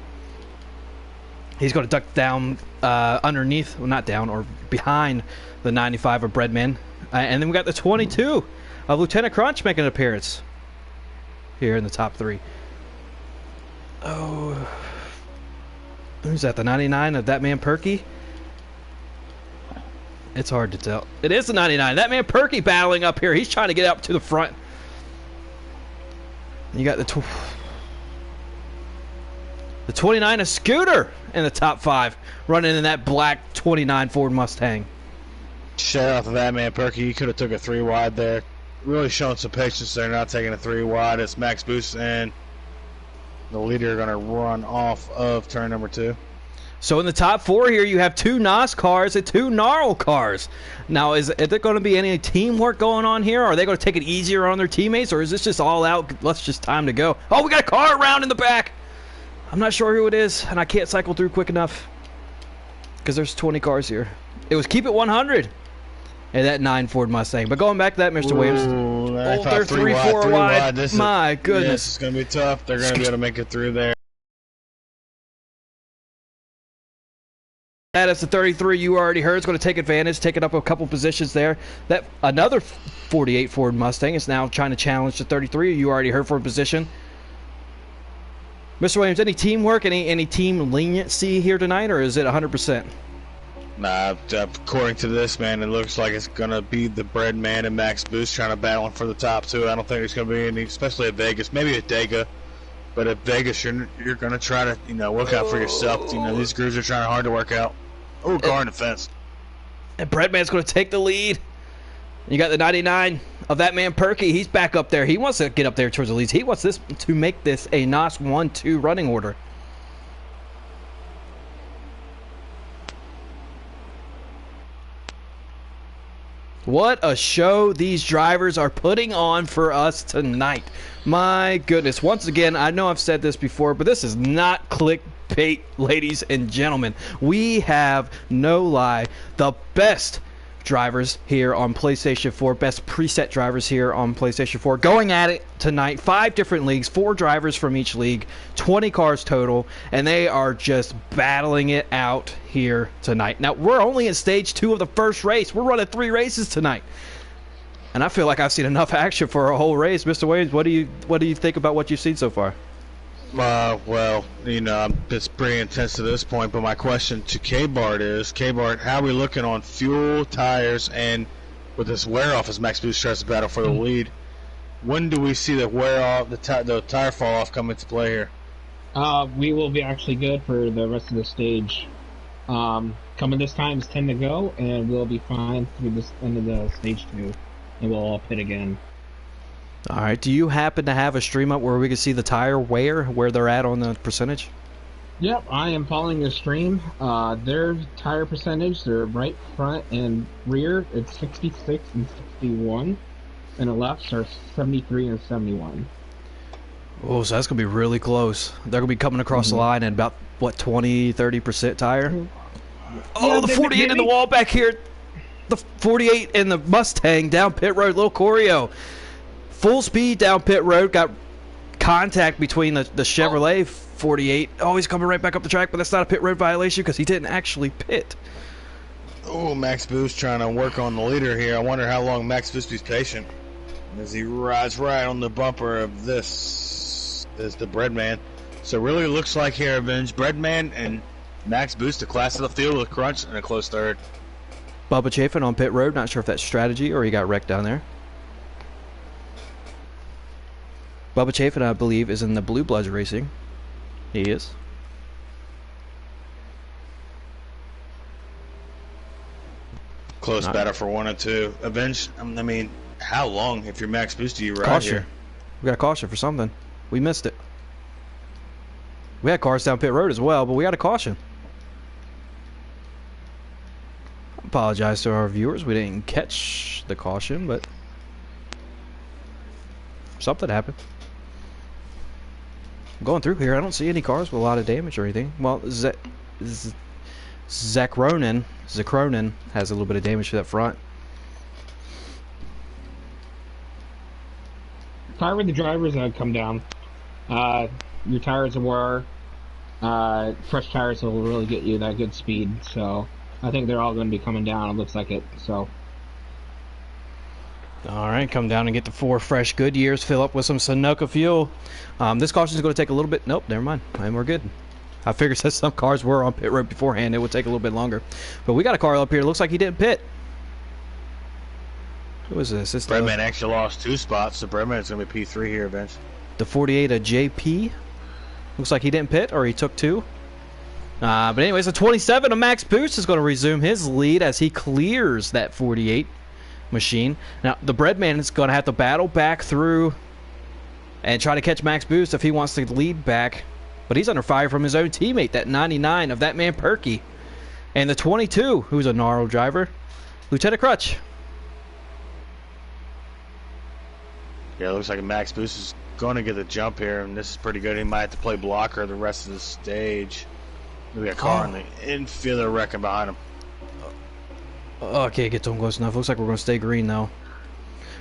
S1: He's going to duck down underneath, well, not down, or behind the 95 of Breadman. And then we got the 22 of Lieutenant Crunch making an appearance here in the top 3. Oh, who's that? The 99 of that man Perky? It's hard to tell. It is the 99. That man Perky battling up here. He's trying to get up to the front. You got the 29 of Scooter in the top 5, running in that black 29 Ford Mustang.
S2: Shout out to that man Perky. He could have took a 3 wide there. Really showing some patience there, not taking a 3 wide. It's Max Boost and the leader going to run off of turn number 2.
S1: So in the top 4 here, you have 2 NOS cars and 2 Gnarl cars. Now, is there going to be any teamwork going on here? Are they going to take it easier on their teammates, or is this just all out? Let's just time to go. Oh, we got a car around in the back. I'm not sure who it is, and I can't cycle through quick enough because there's 20 cars here. It was keep it 100 and that 9 Ford Mustang. But going back to that, Mr. Williams.
S2: Oh,
S1: they're 3-4 wide. My goodness.
S2: This is going to be tough. They're going to be able to make it through there.
S1: That is the 33 you already heard. It's going to take advantage, taking up a couple positions there. That another 48 Ford Mustang is now trying to challenge the 33 you already heard for a position. Mr. Williams, any teamwork, any team leniency here tonight, or is it 100%?
S2: Nah, according to this, man, it looks like it's going to be the Breadman and Max Boost trying to battle for the top 2. I don't think there's going to be any, especially at Vegas. Maybe at Dega. But at Vegas, you're going to try to, work out for yourself. These grooves are trying hard to work out. Oh, car in the fence.
S1: And Breadman's going to take the lead. You got the 99 of that man Perky. He's back up there. He wants to get up there towards the leads. He wants this to make this a NOS 1-2 running order. What a show these drivers are putting on for us tonight. My goodness. Once again, I know I've said this before, but this is not clickbait, ladies and gentlemen. We have, no lie, the best drivers here on PlayStation 4, best preset drivers here on PlayStation 4, going at it tonight. 5 different leagues, 4 drivers from each league, 20 cars total, and they are just battling it out here tonight. Now, we're only in stage 2 of the first race. We're running 3 races tonight, and I feel like I've seen enough action for a whole race. Mr. Williams, what do you think about what you've seen so far?
S2: Well, it's pretty intense to this point, but my question to K-Bart is, K-Bart, how are we looking on fuel, tires, and with this wear-off as Max Boost tries to battle for the lead? When do we see the wear-off, the tire fall-off come into play here?
S8: We will be actually good for the rest of the stage. Coming this time is 10 to go, and we'll be fine through this end of the stage 2, and we'll all pit again.
S1: All right. Do you happen to have a stream up where we can see the tire wear, where they're at on the percentage?
S8: Yep, I am following the stream. Their tire percentage, their right front and rear, it's 66 and 61, and the lefts are 73 and 71.
S1: Oh, so that's going to be really close. They're going to be coming across the line at about, what, 20-30% tire? Oh, the 48 in the wall back here. The 48 in the Mustang down pit road, little choreo. Full speed down pit road, got contact between the Chevrolet 48. Oh, he's coming right back up the track, but that's not a pit road violation because he didn't actually pit.
S2: Oh, Max Boost trying to work on the leader here. I wonder how long Max Boost is patient as he rides right on the bumper of this is the Breadman. So really looks like here, Avenge, Breadman and Max Boost, the class of the field with Crunch and a close third.
S1: Bubba Chafin on pit road, not sure if that's strategy or he got wrecked down there. Bubba Chafin, I believe, is in the Blue Bloods Racing. He is.
S2: Close battle for 1 and 2. Avenge, I mean, how long, if you're Max Boost, do you ride
S1: Caution.
S2: here?
S1: We got a caution for something. We missed it. We had cars down pit road as well, but we got a caution. Apologize to our viewers. We didn't catch the caution, but something happened. Going through here, I don't see any cars with a lot of damage or anything. Well, Zakronen has a little bit of damage to that front.
S8: Fire with the drivers come down. Your tires are fresh tires will really get you that good speed. So I think they're all going to be coming down. It looks like it. So.
S1: All right, come down and get the 4 fresh Goodyears, fill up with some Sunoco fuel. This caution is going to take a little bit. Nope, never mind. And we're good. I figured since some cars were on pit road beforehand, it would take a little bit longer. But we got a car up here. Looks like he didn't pit. Who is this?
S2: Breadman actually lost 2 spots, so Breadman's going to be P3 here, Vince.
S1: The 48 of JP. Looks like he didn't pit, or he took 2. But anyways, the 27 of Max Boost is going to resume his lead as he clears that 48 machine. Now, the Breadman is going to have to battle back through and try to catch Max Boost if he wants to lead back. But he's under fire from his own teammate, that 99 of that man Perky. And the 22, who's a gnarled driver, Lieutenant Crutch.
S2: Yeah, it looks like Max Boost is going to get the jump here, and this is pretty good. He might have to play blocker the rest of the stage. We got a car in the infield wrecking behind him.
S1: Oh, I can't get to him close enough. Looks like we're going to stay green, though.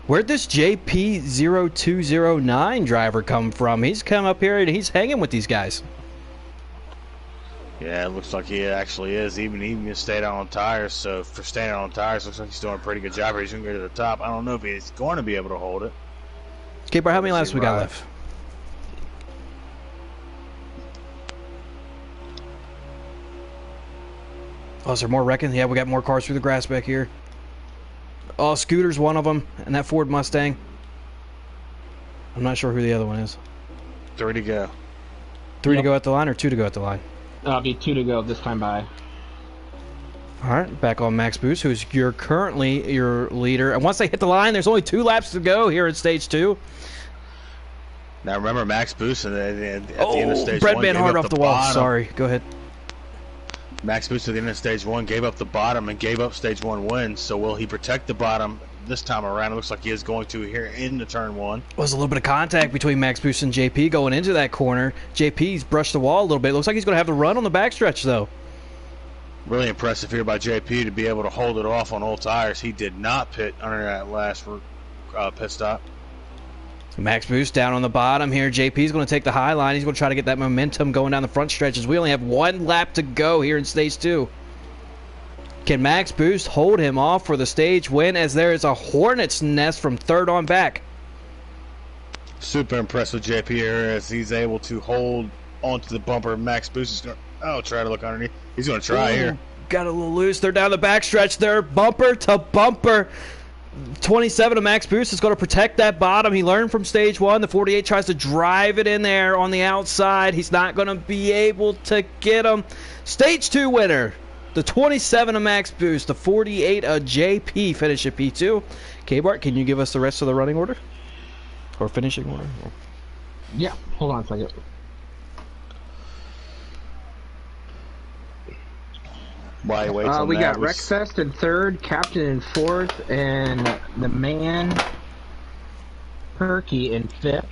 S1: Where'd this JP0209 driver come from? He's come up here and he's hanging with these guys.
S2: Yeah, it looks like he actually is. Even stayed out on tires. So for staying out on tires, looks like he's doing a pretty good job here. He's going to go to the top. I don't know if he's going to be able to hold it.
S1: Okay, bro, how many laps we got left? Oh, is there more wrecking? Yeah, we got more cars through the grass back here. Oh, Scooter's one of them, and that Ford Mustang. I'm not sure who the other one is.
S2: 3 to go.
S1: 3 to go at the line or 2 to go at the line?
S8: It'll be 2 to go this time by.
S1: All right, back on Max Boost, who's currently your leader. And once they hit the line, there's only 2 laps to go here in stage 2.
S2: Now remember, Max Boost at the end of stage 1.
S1: Breadman hard off the wall. Sorry, go ahead.
S2: Max Boost at the end of stage 1 gave up the bottom and gave up stage 1 wins. So will he protect the bottom this time around? It looks like he is going to here in the turn 1.
S1: Was a little bit of contact between Max Boost and JP going into that corner. JP's brushed the wall a little bit. Looks like he's going to have to run on the backstretch, though.
S2: Really impressive here by JP to be able to hold it off on old tires. He did not pit under that last pit stop.
S1: Max Boost down on the bottom here. JP's going to take the high line. He's going to try to get that momentum going down the front stretches. We only have 1 lap to go here in stage 2. Can Max Boost hold him off for the stage win, as there is a hornet's nest from third on back?
S2: Super impressed with JP here as he's able to hold onto the bumper. Max Boost is going to try to look underneath. He's going to try here.
S1: Got a little loose. They're down the backstretch. They're bumper to bumper. 27 of Max Boost is going to protect that bottom. He learned from stage 1. The 48 tries to drive it in there on the outside. He's not going to be able to get him. Stage 2 winner. The 27 of Max Boost. The 48 of JP finish at P2. K-Bart, can you give us the rest of the running order? Or finishing order?
S8: Yeah, hold on a second.
S2: Why wait till
S8: we
S2: now?
S8: got Rexfest in 3rd, Captain in 4th, and the Man Perky in 5th.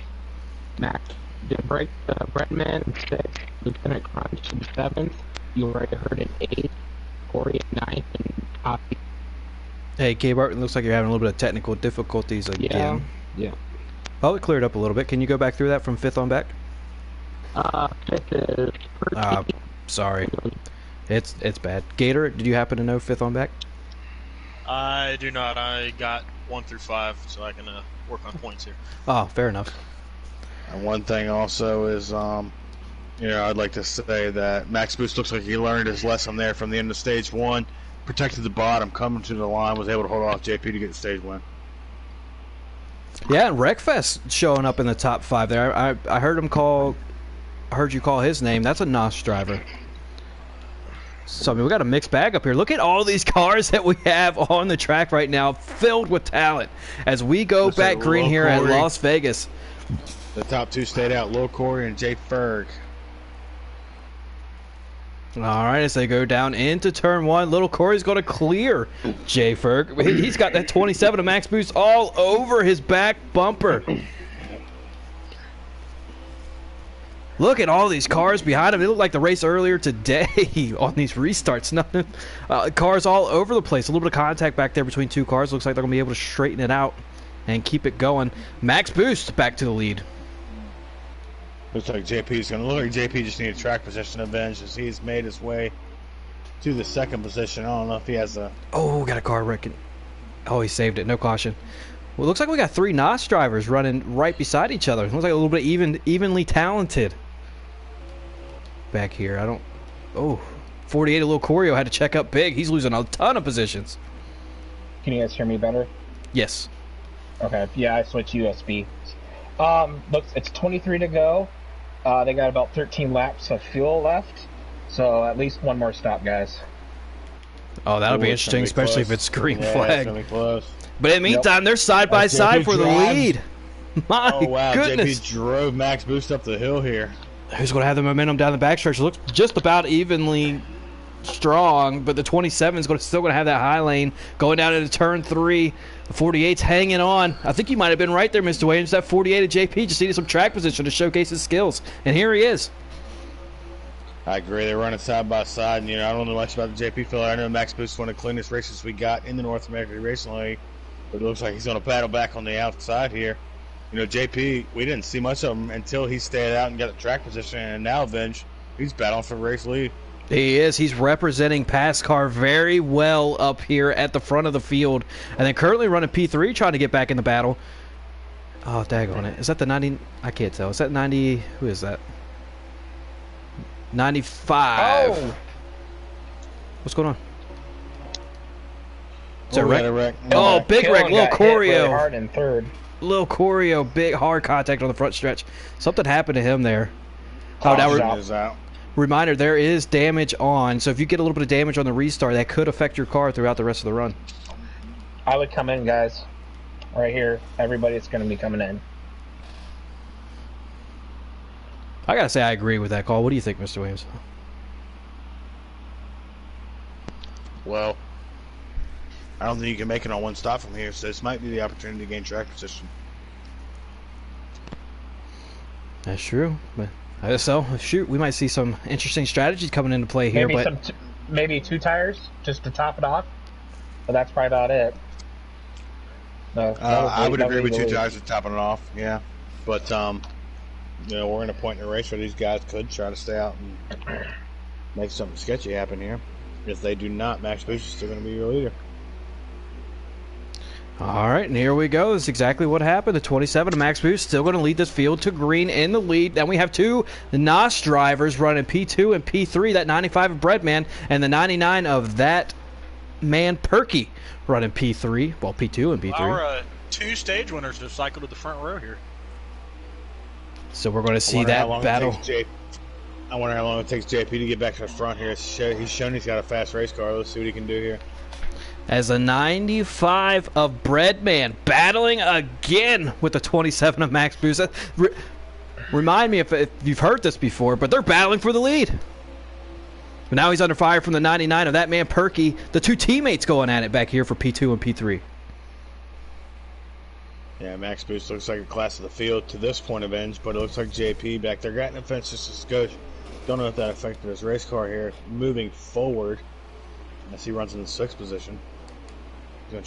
S8: Max Breadman in 6th, Lieutenant Crunch in 7th. You already heard in 8th, Corey in 9th, and Coffee.
S1: Hey, K-Bart, it looks like you're having a little bit of technical difficulties again.
S8: Yeah.
S1: Oh, it cleared up a little bit. Can you go back through that from 5th on back?
S8: 5th is Perky.
S1: Sorry. It's bad. Gator, did you happen to know 5th on back?
S6: I do not. I got 1 through 5, so I can work on points here.
S1: Oh, fair enough.
S2: And one thing also is, I'd like to say that Max Boost looks like he learned his lesson there from the end of stage 1. Protected the bottom, coming to the line, was able to hold off JP to get the stage win.
S1: Yeah, and Wreckfest showing up in the top 5 there. I heard him call. I heard you call his name. That's a NOS driver. So, I mean, we got a mixed bag up here. Look at all these cars that we have on the track right now, filled with talent. As we go back green here at Las Vegas.
S2: The top 2 stayed out, Lil Corey and Jay Ferg.
S1: All right, as they go down into turn 1, Little Corey's going to clear Jay Ferg. He's got that 27 of Max Boost all over his back bumper. Look at all these cars behind him. It looked like the race earlier today on these restarts. Nothing, cars all over the place. A little bit of contact back there between 2 cars. Looks like they're going to be able to straighten it out and keep it going. Max Boost back to the lead.
S2: Looks like JP's going to look like JP just needs track position advantage as he's made his way to the 2nd position. I don't know if he has a...
S1: Oh, got a car wrecking. Oh, he saved it. No caution. Well, it looks like we got 3 NOS drivers running right beside each other. It looks like a little bit evenly talented back here. I don't... Oh, 48 of Lil Corio had to check up big. He's losing a ton of positions.
S3: Can you guys hear me better?
S1: Yes.
S3: Okay, yeah, I switched USB. Looks, it's 23 to go. They got about 13 laps of fuel left, so at least 1 more stop, guys.
S1: Oh, that'll be interesting, especially if it's green flag.
S2: It's gonna be close.
S1: But in the meantime, they're side by side for the lead. My goodness.
S2: JP drove Max Boost up the hill here.
S1: Who's going to have the momentum down the backstretch? It looks just about evenly strong, but the 27 is still going to have that high lane going down into turn 3. The 48's hanging on. I think you might have been right there, Mr. Williams. That 48 of JP just needed some track position to showcase his skills, and here he is.
S2: I agree. They're running side by side, and I don't know much about the JP filler. I know Max Boost is one of the cleanest races we got in the North American Racing League, but it looks like he's going to battle back on the outside here. JP, we didn't see much of him until he stayed out and got a track position, and now, Vinge, he's battling for the race lead.
S1: He is. He's representing PASCAR very well up here at the front of the field. And then currently running P3, trying to get back in the battle. Oh, daggone it. Is that the 90? I can't tell. Is that 90? Who is that? 95.
S3: Oh.
S1: What's going on? Is that wreck?
S2: Wreck?
S1: Oh, big wreck. Little Corio.
S3: Really hard in 3rd.
S1: Little Corio, big hard contact on the front stretch. Something happened to him there. Oh, now
S2: we're out.
S1: Reminder, there is damage on, so if you get a little bit of damage on the restart, that could affect your car throughout the rest of the run.
S3: I would come in, guys. Right here. Everybody's going to be coming in.
S1: I gotta say, I agree with that call. What do you think, Mr. Williams?
S2: well, I don't think you can make it on one stop from here, so this might be the opportunity to gain track position.
S1: That's true, but so shoot, we might see some interesting strategies coming into play here.
S3: Maybe
S1: but
S3: maybe 2 tires just to top it off, but that's probably about it. No,
S2: I would agree with 2 tires to topping it off. Yeah, but we're in a point in the race where these guys could try to stay out and make something sketchy happen here. If they do not, Max Boost is still going to be your leader.
S1: All right, and here we go. This is exactly what happened. The 27 of Max Boost still going to lead this field to green in the lead. Then we have 2 NOS drivers running P2 and P3. That 95 of Breadman and the 99 of that man Perky running P3. Well, P2 and P3.
S6: Our 2 stage winners have cycled to the front row here.
S1: So we're going to see that battle.
S2: I wonder how long it takes JP to get back to the front here. He's shown he's got a fast race car. Let's see what he can do here.
S1: As a 95 of Breadman battling again with the 27 of Max Boost. Remind me if you've heard this before, but they're battling for the lead. But now he's under fire from the 99 of that man Perky. The 2 teammates going at it back here for P2 and P3.
S2: Yeah, Max Boost looks like a class of the field to this point of ends, but it looks like JP back there got in the fence just a skosh. Don't know if that affected his race car here. Moving forward, as he runs in the 6th position. He's going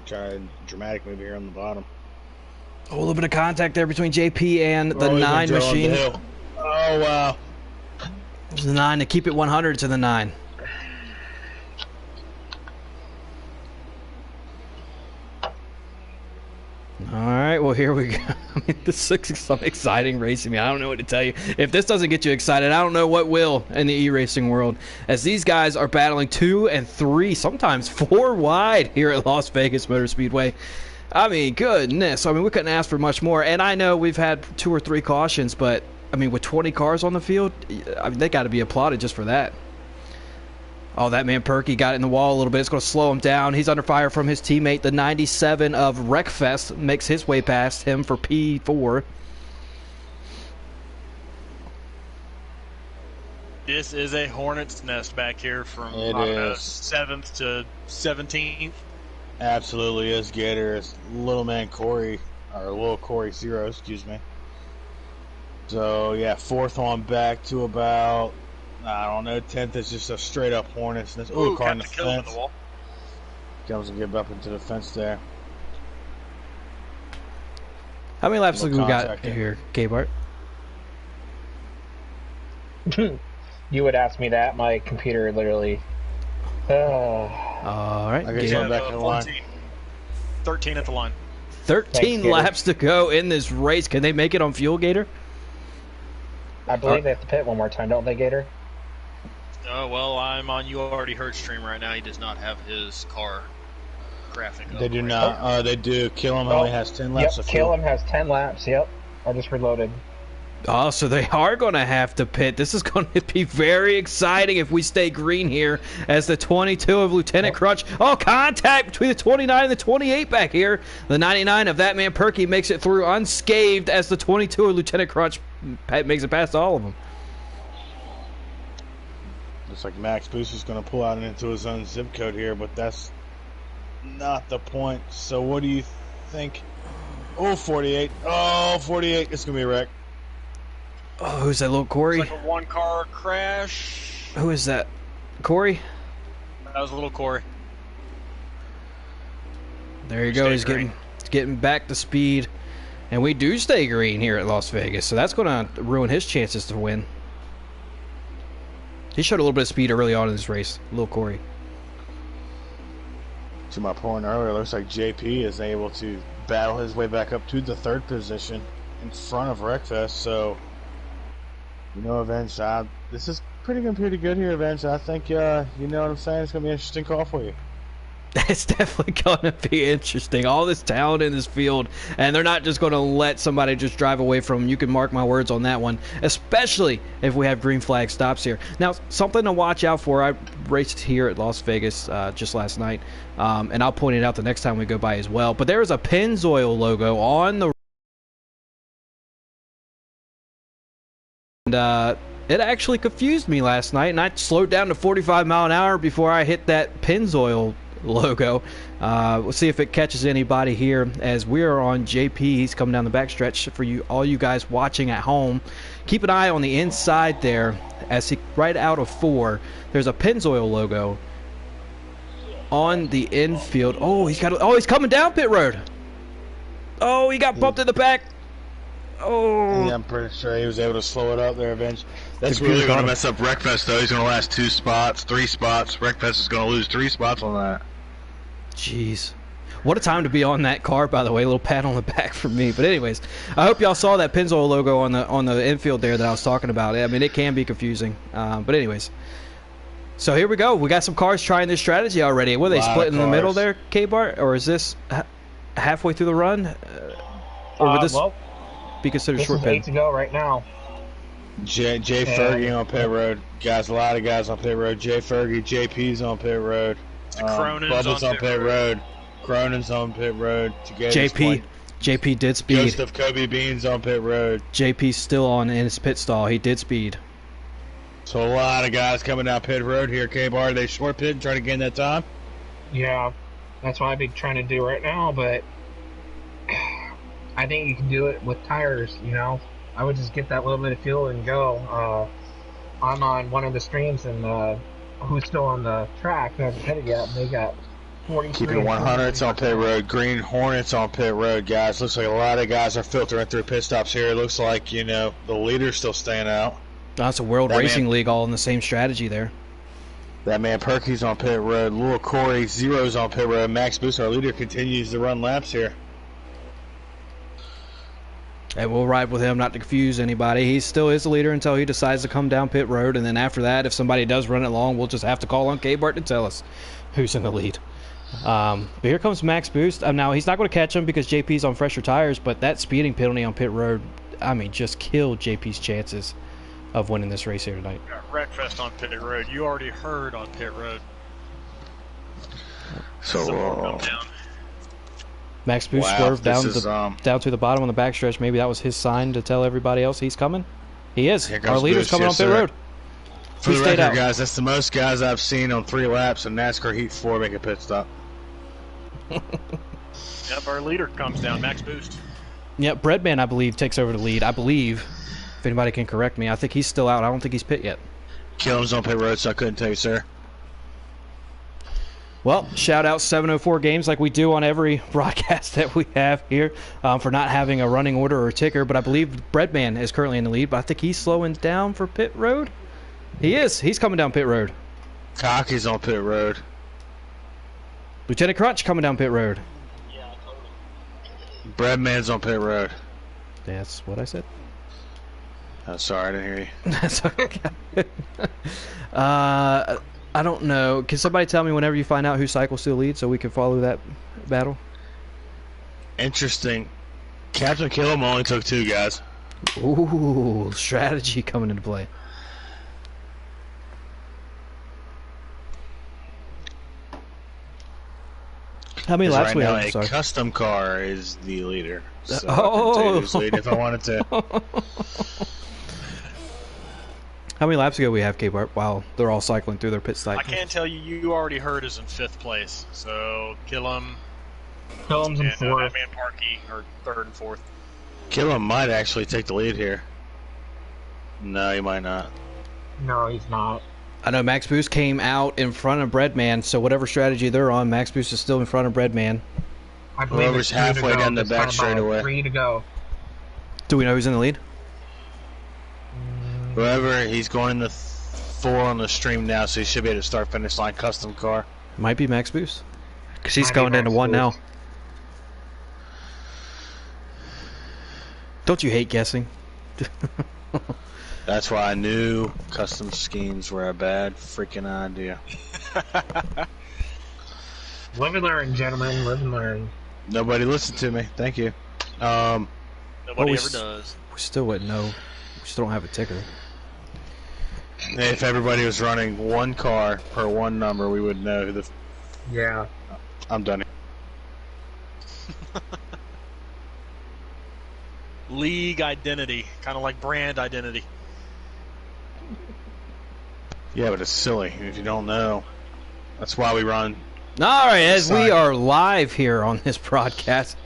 S2: to try a dramatic move here on the bottom.
S1: Oh, a little bit of contact there between JP and the 9 machine.
S2: Oh, wow.
S1: The 9 to keep it 100 to the 9. All right, well, here we go. I mean, this is some exciting racing. I don't know what to tell you. If this doesn't get you excited, I don't know what will in the e-racing world. As these guys are battling 2 and 3, sometimes 4 wide here at Las Vegas Motor Speedway. I mean, goodness. I mean, we couldn't ask for much more. And I know we've had 2 or 3 cautions, but, I mean, with 20 cars on the field, I mean, they got to be applauded just for that. Oh, that man Perky got in the wall a little bit. It's going to slow him down. He's under fire from his teammate. The 97 of Wreckfest makes his way past him for P4.
S6: This is a hornet's nest back here from 7th to 17th.
S2: Absolutely is, Gator. It's little man Corey, or little Corey 0, excuse me. So, yeah, 4th on back to about... I don't know, 10th is just a straight up hornet's nest. Ooh, car in the fence. In the wall. Comes and get up into the fence there.
S1: How many laps have we got here, K-Bart?
S3: You would ask me that. My computer literally...
S1: All right.
S2: I guess I'm back in the line.
S6: 13 at the line.
S1: 13 laps to go in this race. Can they make it on fuel, Gator?
S3: I believe they have to pit one more time, don't they, Gator?
S6: Well, I'm on You Already Heard stream right now. He does not have his car graphic up.
S2: They do not. They do. Killam only has 10 laps.
S3: Yep, Killam has 10 laps. Yep. I just reloaded.
S1: Oh, so they are going to have to pit. This is going to be very exciting if we stay green here as the 22 of Lieutenant Crunch. Oh, contact between the 29 and the 28 back here. The 99 of that man Perky makes it through unscathed as the 22 of Lieutenant Crunch makes it past all of them.
S2: Looks like Max Boost is going to pull out into his own zip code here, but that's not the point. So what do you think? Oh, 48. Oh, 48. It's going to be a wreck.
S1: Oh, who's that, little Corey?
S6: It's like a 1-car crash.
S1: Who is that? Corey?
S6: That was a little Corey.
S1: There you go. He's getting back to speed. And we do stay green here at Las Vegas, so that's going to ruin his chances to win. He showed a little bit of speed early on in this race, little Corey.
S2: To my point earlier, it looks like JP is able to battle his way back up to the 3rd position in front of Wreckfest. So, Avenge, this is pretty good here, Avenge. I think, you know what I'm saying? It's going to be an interesting call for you.
S1: It's definitely going to be interesting. All this talent in this field, and they're not just going to let somebody just drive away from them. You can mark my words on that one, especially if we have green flag stops here. Now, something to watch out for. I raced here at Las Vegas just last night, and I'll point it out the next time we go by as well. But there is a Pennzoil logo on the it actually confused me last night, and I slowed down to 45 mile an hour before I hit that Pennzoil logo. We'll see if it catches anybody here as we are on JP. He's coming down the backstretch for all you guys watching at home. Keep an eye on the inside there as he right out of 4. There's a Pennzoil logo on the infield. Oh, he's coming down pit road. Oh, he got bumped in the back. Oh,
S2: yeah, I'm pretty sure he was able to slow it up there eventually. That's really going to mess up Wreckfest, though. He's going to last 2 spots, 3 spots. Wreckfest is going to lose 3 spots on that.
S1: jeez. What a time to be on that car, by the way. A little pat on the back for me. But anyways, I hope y'all saw that Pennzoil logo on the infield there that I was talking about. I mean, it can be confusing. But anyways, so here we go. We got some cars trying this strategy already. What are they splitting in the middle there, K-Bart? Or is this halfway through the run? Or would this be considered short pit?
S3: 8 to go right now.
S2: Jay Fergie on pit road. Guys, a lot of guys on pit road. Jay Fergie, JP's on pit road. Bubba's on pit road. Cronin's on pit road.
S1: JP did speed.
S2: Joseph Kobe Bean's on pit road.
S1: JP's still on in his pit stall. He did speed.
S2: So a lot of guys coming down pit road here. K-Bar, are they short pit and trying to gain that time?
S3: Yeah, that's what I've been trying to do right now, but I think you can do it with tires, you know. I would just get that little bit of fuel and go. I'm on one of the streams, and who's still on the track, who hasn't pitted yet, they got 43.
S2: Keeping 100s on pit road. Green Hornets on pit road, guys. Looks like a lot of guys are filtering through pit stops here. It looks like, you know, the leader's still staying out.
S1: That's a World Racing League all in the same strategy there.
S2: That man Perky's on pit road. Lil Corey, Zero's on pit road. Max Boost, our leader, continues to run laps here.
S1: And we'll ride with him, not to confuse anybody. He still is the leader until he decides to come down pit road, and then after that, if somebody does run it long, we'll just have to call on K-Bart to tell us who's in the lead. But here comes Max Boost. Now, he's not going to catch him because JP's on fresher tires, but that speeding penalty on pit road, I mean, just killed JP's chances of winning this race here tonight.
S6: Wreckfest on pit road. You already heard on pit road.
S2: So,
S1: Max Boost swerved down to the bottom on the backstretch. Maybe that was his sign to tell everybody else he's coming. He is. Our leader's coming on pit road.
S2: For the record, guys, that's the most guys I've seen on 3 laps in NASCAR Heat 4 make a pit stop.
S6: Yep, our leader comes down, Max Boost.
S1: Yep, Breadman, I believe, takes over the lead. I believe, if anybody can correct me. I think he's still out. I don't think he's pit yet.
S2: Killam's on pit road, so I couldn't tell you, sir.
S1: Well, shout out 704 Games like we do on every broadcast that we have here for not having a running order or ticker. But I believe Breadman is currently in the lead, but I think he's slowing down for pit road. He is. He's coming down pit road.
S2: Cocky's on pit road.
S1: Lieutenant Crunch coming down pit road.
S3: Yeah, totally.
S2: Breadman's on pit road.
S1: That's what I said.
S2: Oh, sorry, I didn't hear you.
S1: That's okay. I don't know. Can somebody tell me whenever you find out who cycles to the lead so we can follow that battle?
S2: Interesting. Captain Killam only took 2 guys.
S1: Ooh, strategy coming into play. How many laps we have?
S2: A custom car is the leader. So
S1: oh!
S2: I could lead if I wanted to.
S1: How many laps ago we have, K-Bart, while they're all cycling through their pit stop?
S6: I can't tell you. You already heard is in 5th place. So Killam's
S3: in 4th.
S6: That man Parkey are 3rd and 4th.
S2: Killam might actually take the lead here. No, he might not.
S3: No, he's not.
S1: I know Max Boost came out in front of Breadman, so whatever strategy they're on, Max Boost is still in front of Breadman.
S3: I believe
S2: Whoever's halfway down the back straightaway.
S3: 3 to go.
S1: Do we know who's in the lead?
S2: Whoever, he's going to 4 on the stream now, so he should be able to start finish line custom car.
S1: Might be Max Boost. Because he's going into 1 now. Don't you hate guessing?
S2: That's why I knew custom schemes were a bad freaking idea.
S3: Live and learn, gentlemen. Live and learn.
S2: Nobody listened to me. Thank you.
S6: Nobody ever does.
S1: We still wouldn't know. We still don't have a ticker.
S2: If everybody was running 1 car per 1 number, we would know who the...
S3: Yeah.
S2: I'm done.
S6: League identity, kind of like brand identity.
S2: Yeah, but it's silly if you don't know. That's why we run.
S1: All right, as we are live here on this broadcast,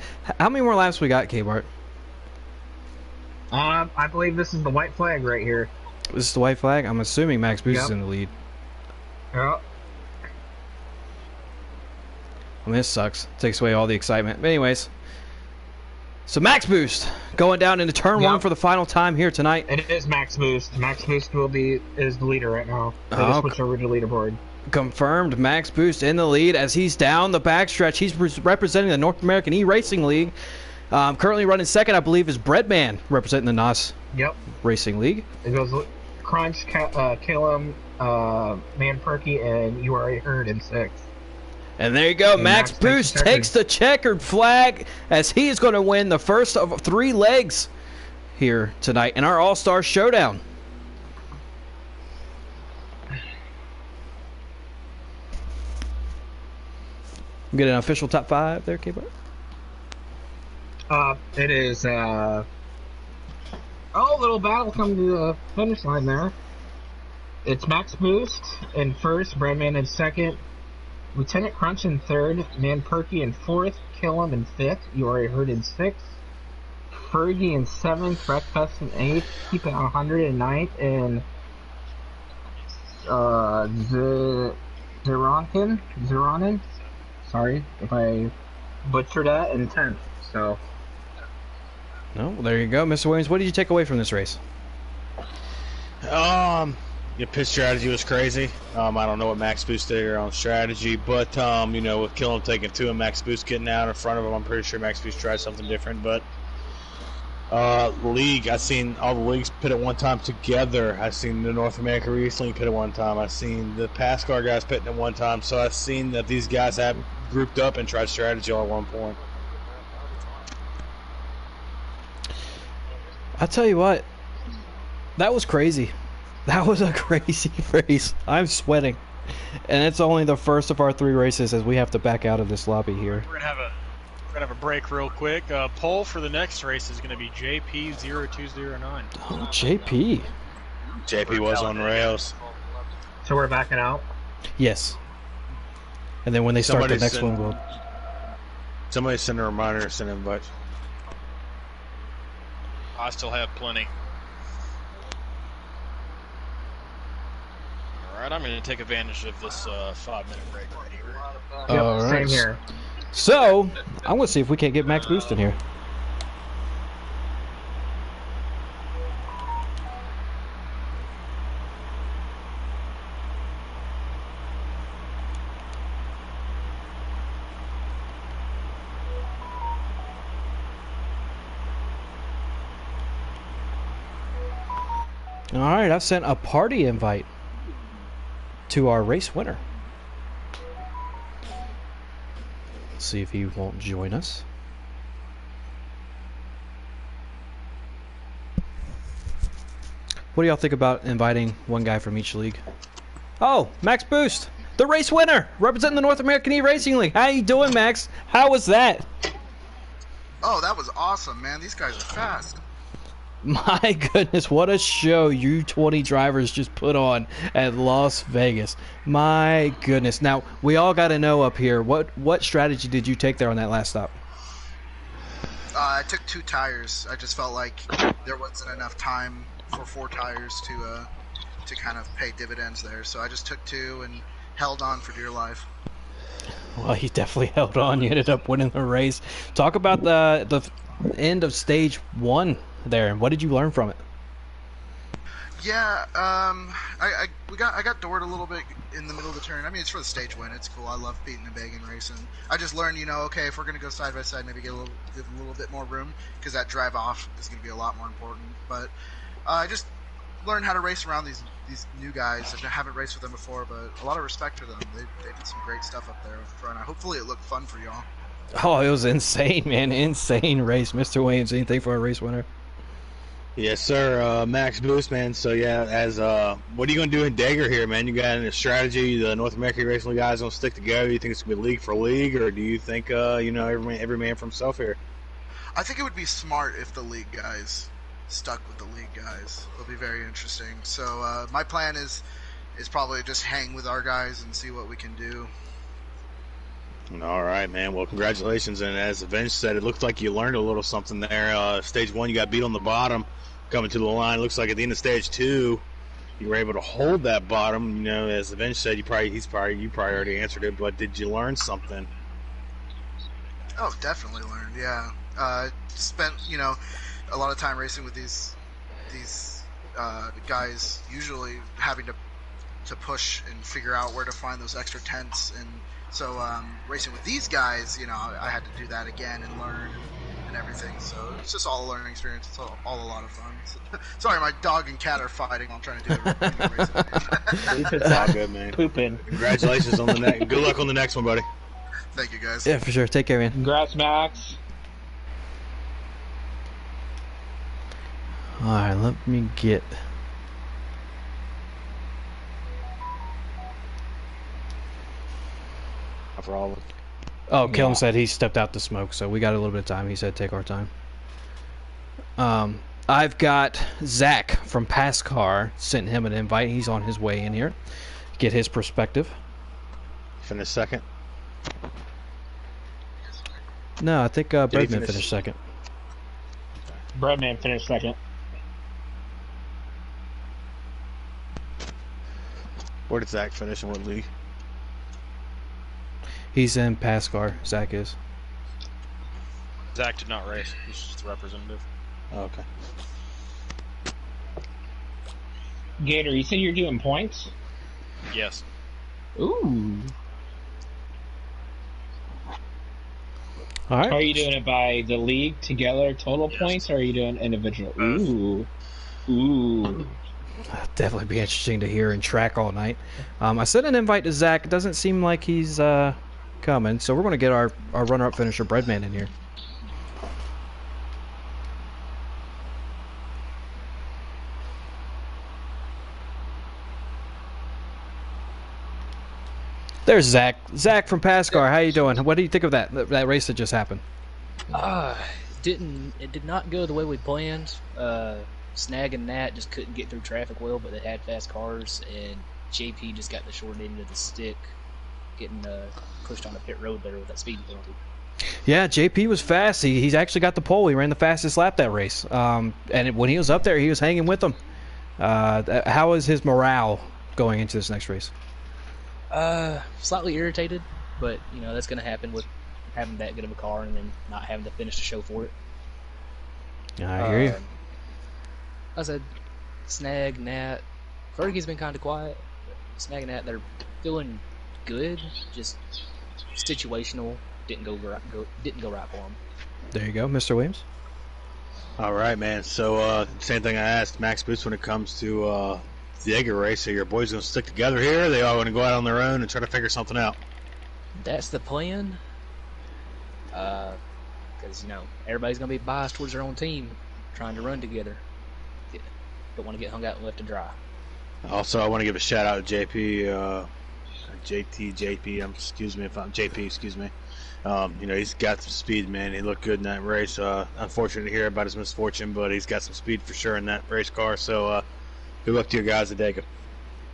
S1: how many more laps we got, K-Bart?
S8: I believe this is the white flag right here.
S1: This is the white flag? I'm assuming Max Boost is in the lead.
S8: Yep.
S1: I mean, this sucks. Takes away all the excitement. But anyways, so Max Boost going down into turn 1 for the final time here tonight.
S8: It is Max Boost. Max Boost is the leader right now. They just switched over to leaderboard.
S1: Confirmed Max Boost in the lead as he's down the backstretch. He's representing the North American eRacing League. Currently running second, I believe, is Breadman representing the NOS Racing League.
S8: It goes Crunch, Calum, Man Perky, and you already heard in 6th.
S1: And there you go. And Max Boost takes the checkered flag as he is going to win the first of 3 legs here tonight in our All-Star Showdown. Get an official top 5 there, K-Bart?
S8: It is, little battle coming to the finish line there. It's Max Boost in first, Breadman in second, Lieutenant Crunch in third, Man Perky in fourth, Killam in fifth, you already heard in sixth, Fergie in seventh, Breakfast in eighth, Keep It on 100 in ninth, and Zeronin, sorry if I butchered that, in 10th. So,
S1: no, well, there you go, Mr. Williams. What did you take away from this race?
S2: Your pit strategy was crazy. I don't know what Max Boost did on strategy, but you know, with Killam taking 2 and Max Boost getting out in front of him, I'm pretty sure Max Boost tried something different. But league, I've seen all the leagues pit at one time together. I've seen the North America Racing League pit at one time. I've seen the PASCAR guys pitting at one time. So I've seen that these guys have grouped up and tried strategy all at one point.
S1: I'll tell you what, that was crazy. That was a crazy race. I'm sweating. And it's only the first of our 3 races as we have to back out of this lobby here.
S6: We're gonna have a break real quick. Poll for the next race is gonna be JP0209.
S1: Oh, JP.
S2: JP was on rails.
S8: So we're backing out?
S1: Yes. And then when they start the next one, we'll...
S2: Somebody send a reminder, send an invite.
S6: I still have plenty. Alright, I'm going to take advantage of this 5-minute break right here.
S1: All right.
S8: Same here.
S1: So, I'm going to see if we can't get Max Boost in here. All right, I've sent a party invite to our race winner. Let's see if he won't join us. What do y'all think about inviting one guy from each league? Oh, Max Boost, the race winner, representing the North American eRacing League. How you doing, Max? How was that?
S9: Oh, that was awesome, man. These guys are fast.
S1: My goodness, what a show you 20 drivers just put on at Las Vegas. My goodness. Now, we all got to know up here, what strategy did you take there on that last stop?
S9: I took 2 tires. I just felt like there wasn't enough time for 4 tires to kind of pay dividends there. So I just took 2 and held on for dear life.
S1: Well, you definitely held on. You ended up winning the race. Talk about the end of stage 1 there, and what did you learn from it?
S9: Yeah, I got doored a little bit in the middle of the turn. I mean, it's for the stage win. It's cool. I love beating and begging racing. I just learned, okay, if we're gonna go side by side, maybe give a little bit more room, because that drive off is gonna be a lot more important. But I just learned how to race around these new guys. I haven't raced with them before, but a lot of respect for them. They did some great stuff up there in front. Hopefully, it looked fun for y'all.
S1: Oh, it was insane, man! Insane race, Mr. Williams. Anything for a race winner?
S2: Yes, sir. Max Boost, man. So, yeah, what are you going to do in Dagger here, man? You got a strategy? The North American Racing League guys going to stick together? Do you think it's going to be league for league, or do you think, every man for himself here?
S9: I think it would be smart if the league guys stuck with the league guys. It'll be very interesting. So, my plan is is probably just hang with our guys and see what we can do.
S2: All right, man. Well, congratulations. And as Avenge said, it looks like you learned a little something there. Stage 1, you got beat on the bottom. Coming to the line, looks like at the end of Stage 2, you were able to hold that bottom. You know, as Avenge said, you probably already answered it, but did you learn something?
S9: Oh, definitely learned. Yeah, spent a lot of time racing with these guys, usually having to push and figure out where to find those extra tenths, and so racing with these guys, I had to do that again and learn and everything. So it's just all a learning experience. It's all a lot of fun. Sorry, my dog and cat are fighting while I'm trying to do the racing.
S2: It's all good, man.
S8: Pooping.
S2: Congratulations on the next. Good luck on the next one, buddy.
S9: Thank you, guys.
S1: Yeah, for sure. Take care, man.
S8: Congrats, Max.
S1: All right, let me get.
S2: For all of them.
S1: Oh, Kellen said he stepped out to smoke, so we got a little bit of time. He said take our time. I've got Zach from Pascar. Sent him an invite. He's on his way in here. Get his perspective.
S2: Finish second.
S1: No, I think Breadman finished second.
S8: Breadman finished second.
S2: Where did Zach finish in what league?
S1: He's in Pascar. Zach is.
S6: Zach did not race. He's just the representative.
S2: Oh, okay.
S8: Gator, you said you're doing points?
S6: Yes.
S8: Ooh.
S1: All right.
S8: Are you doing it by the league together, total
S6: Yes.
S8: points, or are you doing individual?
S6: Both.
S8: Ooh.
S1: Definitely be interesting to hear and track all night. I sent an invite to Zach. It doesn't seem like he's coming, so we're going to get our runner-up finisher, Breadman, in here. There's Zach. Zach from Pascar. How you doing? What do you think of that race that just happened?
S7: It did not go the way we planned. Snag and Nat just couldn't get through traffic well, but they had fast cars, and JP just got the short end of the stick, getting pushed on the pit road there with that speed penalty.
S1: Yeah, JP was fast. He's actually got the pole. He ran the fastest lap that race. And when he was up there, he was hanging with them. How is his morale going into this next race?
S7: Slightly irritated, but that's going to happen with having that good of a car and then not having to finish the show for it.
S1: I hear you.
S7: I said, Snag, Nat, Fergie's been kind of quiet. Snag and Nat, they're feeling good, just situational. Didn't go right for them.
S1: There you go, Mr. Williams.
S2: All right, man. So same thing I asked Max Boots when it comes to the Egger race. Are your boys going to stick together here? Or are they all going to go out on their own and try to figure something out?
S7: That's the plan. Because everybody's going to be biased towards their own team, trying to run together. Don't want to get hung out and left to dry.
S2: Also, I want to give a shout out to JP, JP. Excuse me if I'm JP. Excuse me. He's got some speed, man. He looked good in that race. Unfortunate to hear about his misfortune, but he's got some speed for sure in that race car. So, good luck to your guys at Dega.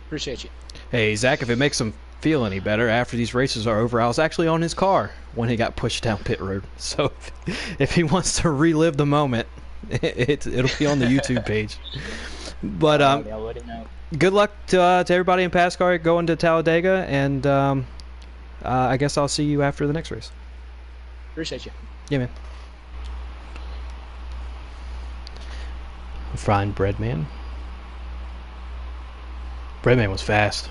S7: Appreciate you.
S1: Hey, Zach, if it makes him feel any better, after these races are over, I was actually on his car when he got pushed down pit road. So, if he wants to relive the moment, it'll be on the YouTube page. But good luck to everybody in Pascar going to Talladega, and I guess I'll see you after the next race.
S7: Appreciate you.
S1: Yeah, man. Find Breadman. Breadman was fast.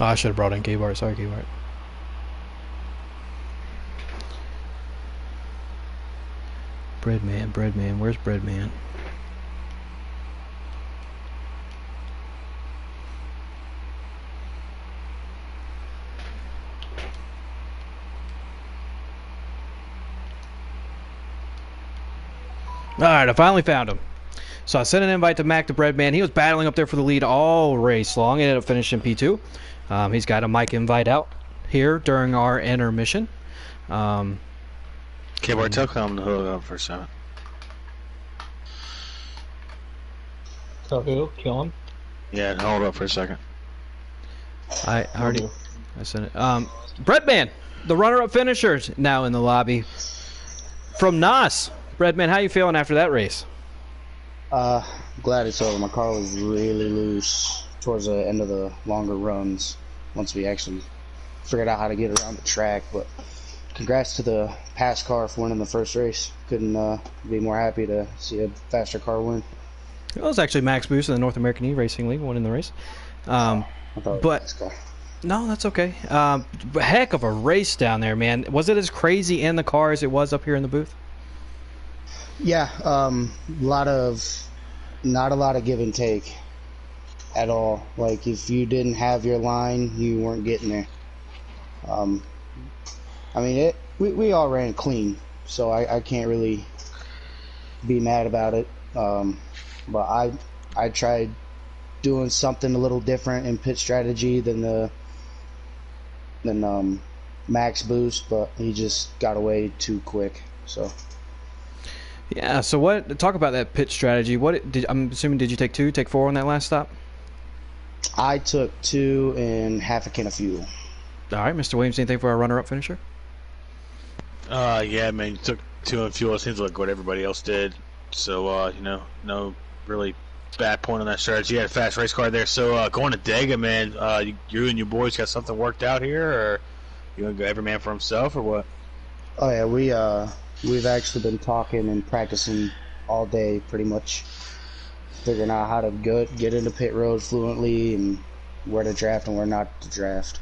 S1: Oh, I should have brought in K-Bart. Sorry, K-Bart. Breadman, where's Breadman? Alright, I finally found him. So I sent an invite to Mac the Breadman. He was battling up there for the lead all race long. He ended up finishing P2. He's got a mic invite out here during our intermission.
S2: K-Bar, tell him to hook up for a second.
S8: So who? Kill him?
S2: Yeah, hold up for a second.
S1: I sent it. Breadman, the runner-up finishers now in the lobby from NOS. Breadman, how you feeling after that race?
S5: Glad it's over. My car was really loose towards the end of the longer runs once we actually figured out how to get around the track. But congrats to the pass car for winning the first race. Couldn't be more happy to see a faster car win.
S1: It was actually Max Boost in the North American eRacing League winning the race. But no, that's okay. Heck of a race down there, man. Was it as crazy in the car as it was up here in the booth?
S5: Yeah, not a lot of give and take at all. Like if you didn't have your line, you weren't getting there. I mean, we all ran clean, so I can't really be mad about it. But I tried doing something a little different in pit strategy than Max Boost, but he just got away too quick. So
S1: yeah. So talk about that pit strategy. I'm assuming did you take 4 on that last stop?
S5: I took 2 and half a can of fuel.
S1: All right, Mr. Williams, anything for our runner-up finisher?
S2: Yeah, man, you took 2 on fuel. It seems like what everybody else did. So, no really bad point on that strategy. You had a fast race car there. So, going to Dega, man, you and your boys got something worked out here, or you want to go every man for himself, or what?
S5: Oh yeah, we've actually been talking and practicing all day, pretty much figuring out how to get into pit road fluently and where to draft and where not to draft.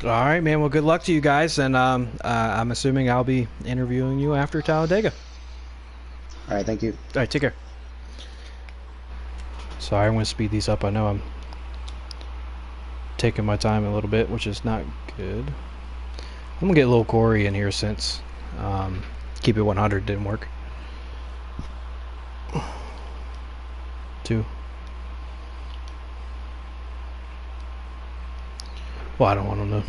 S1: All right, man. Well, good luck to you guys, and I'm assuming I'll be interviewing you after Talladega.
S5: All right, thank you.
S1: All right, take care. Sorry, I'm going to speed these up. I know I'm taking my time a little bit, which is not good. I'm going to get a little Corey in here since Keep It 100 didn't work. 2. Well, I don't want him to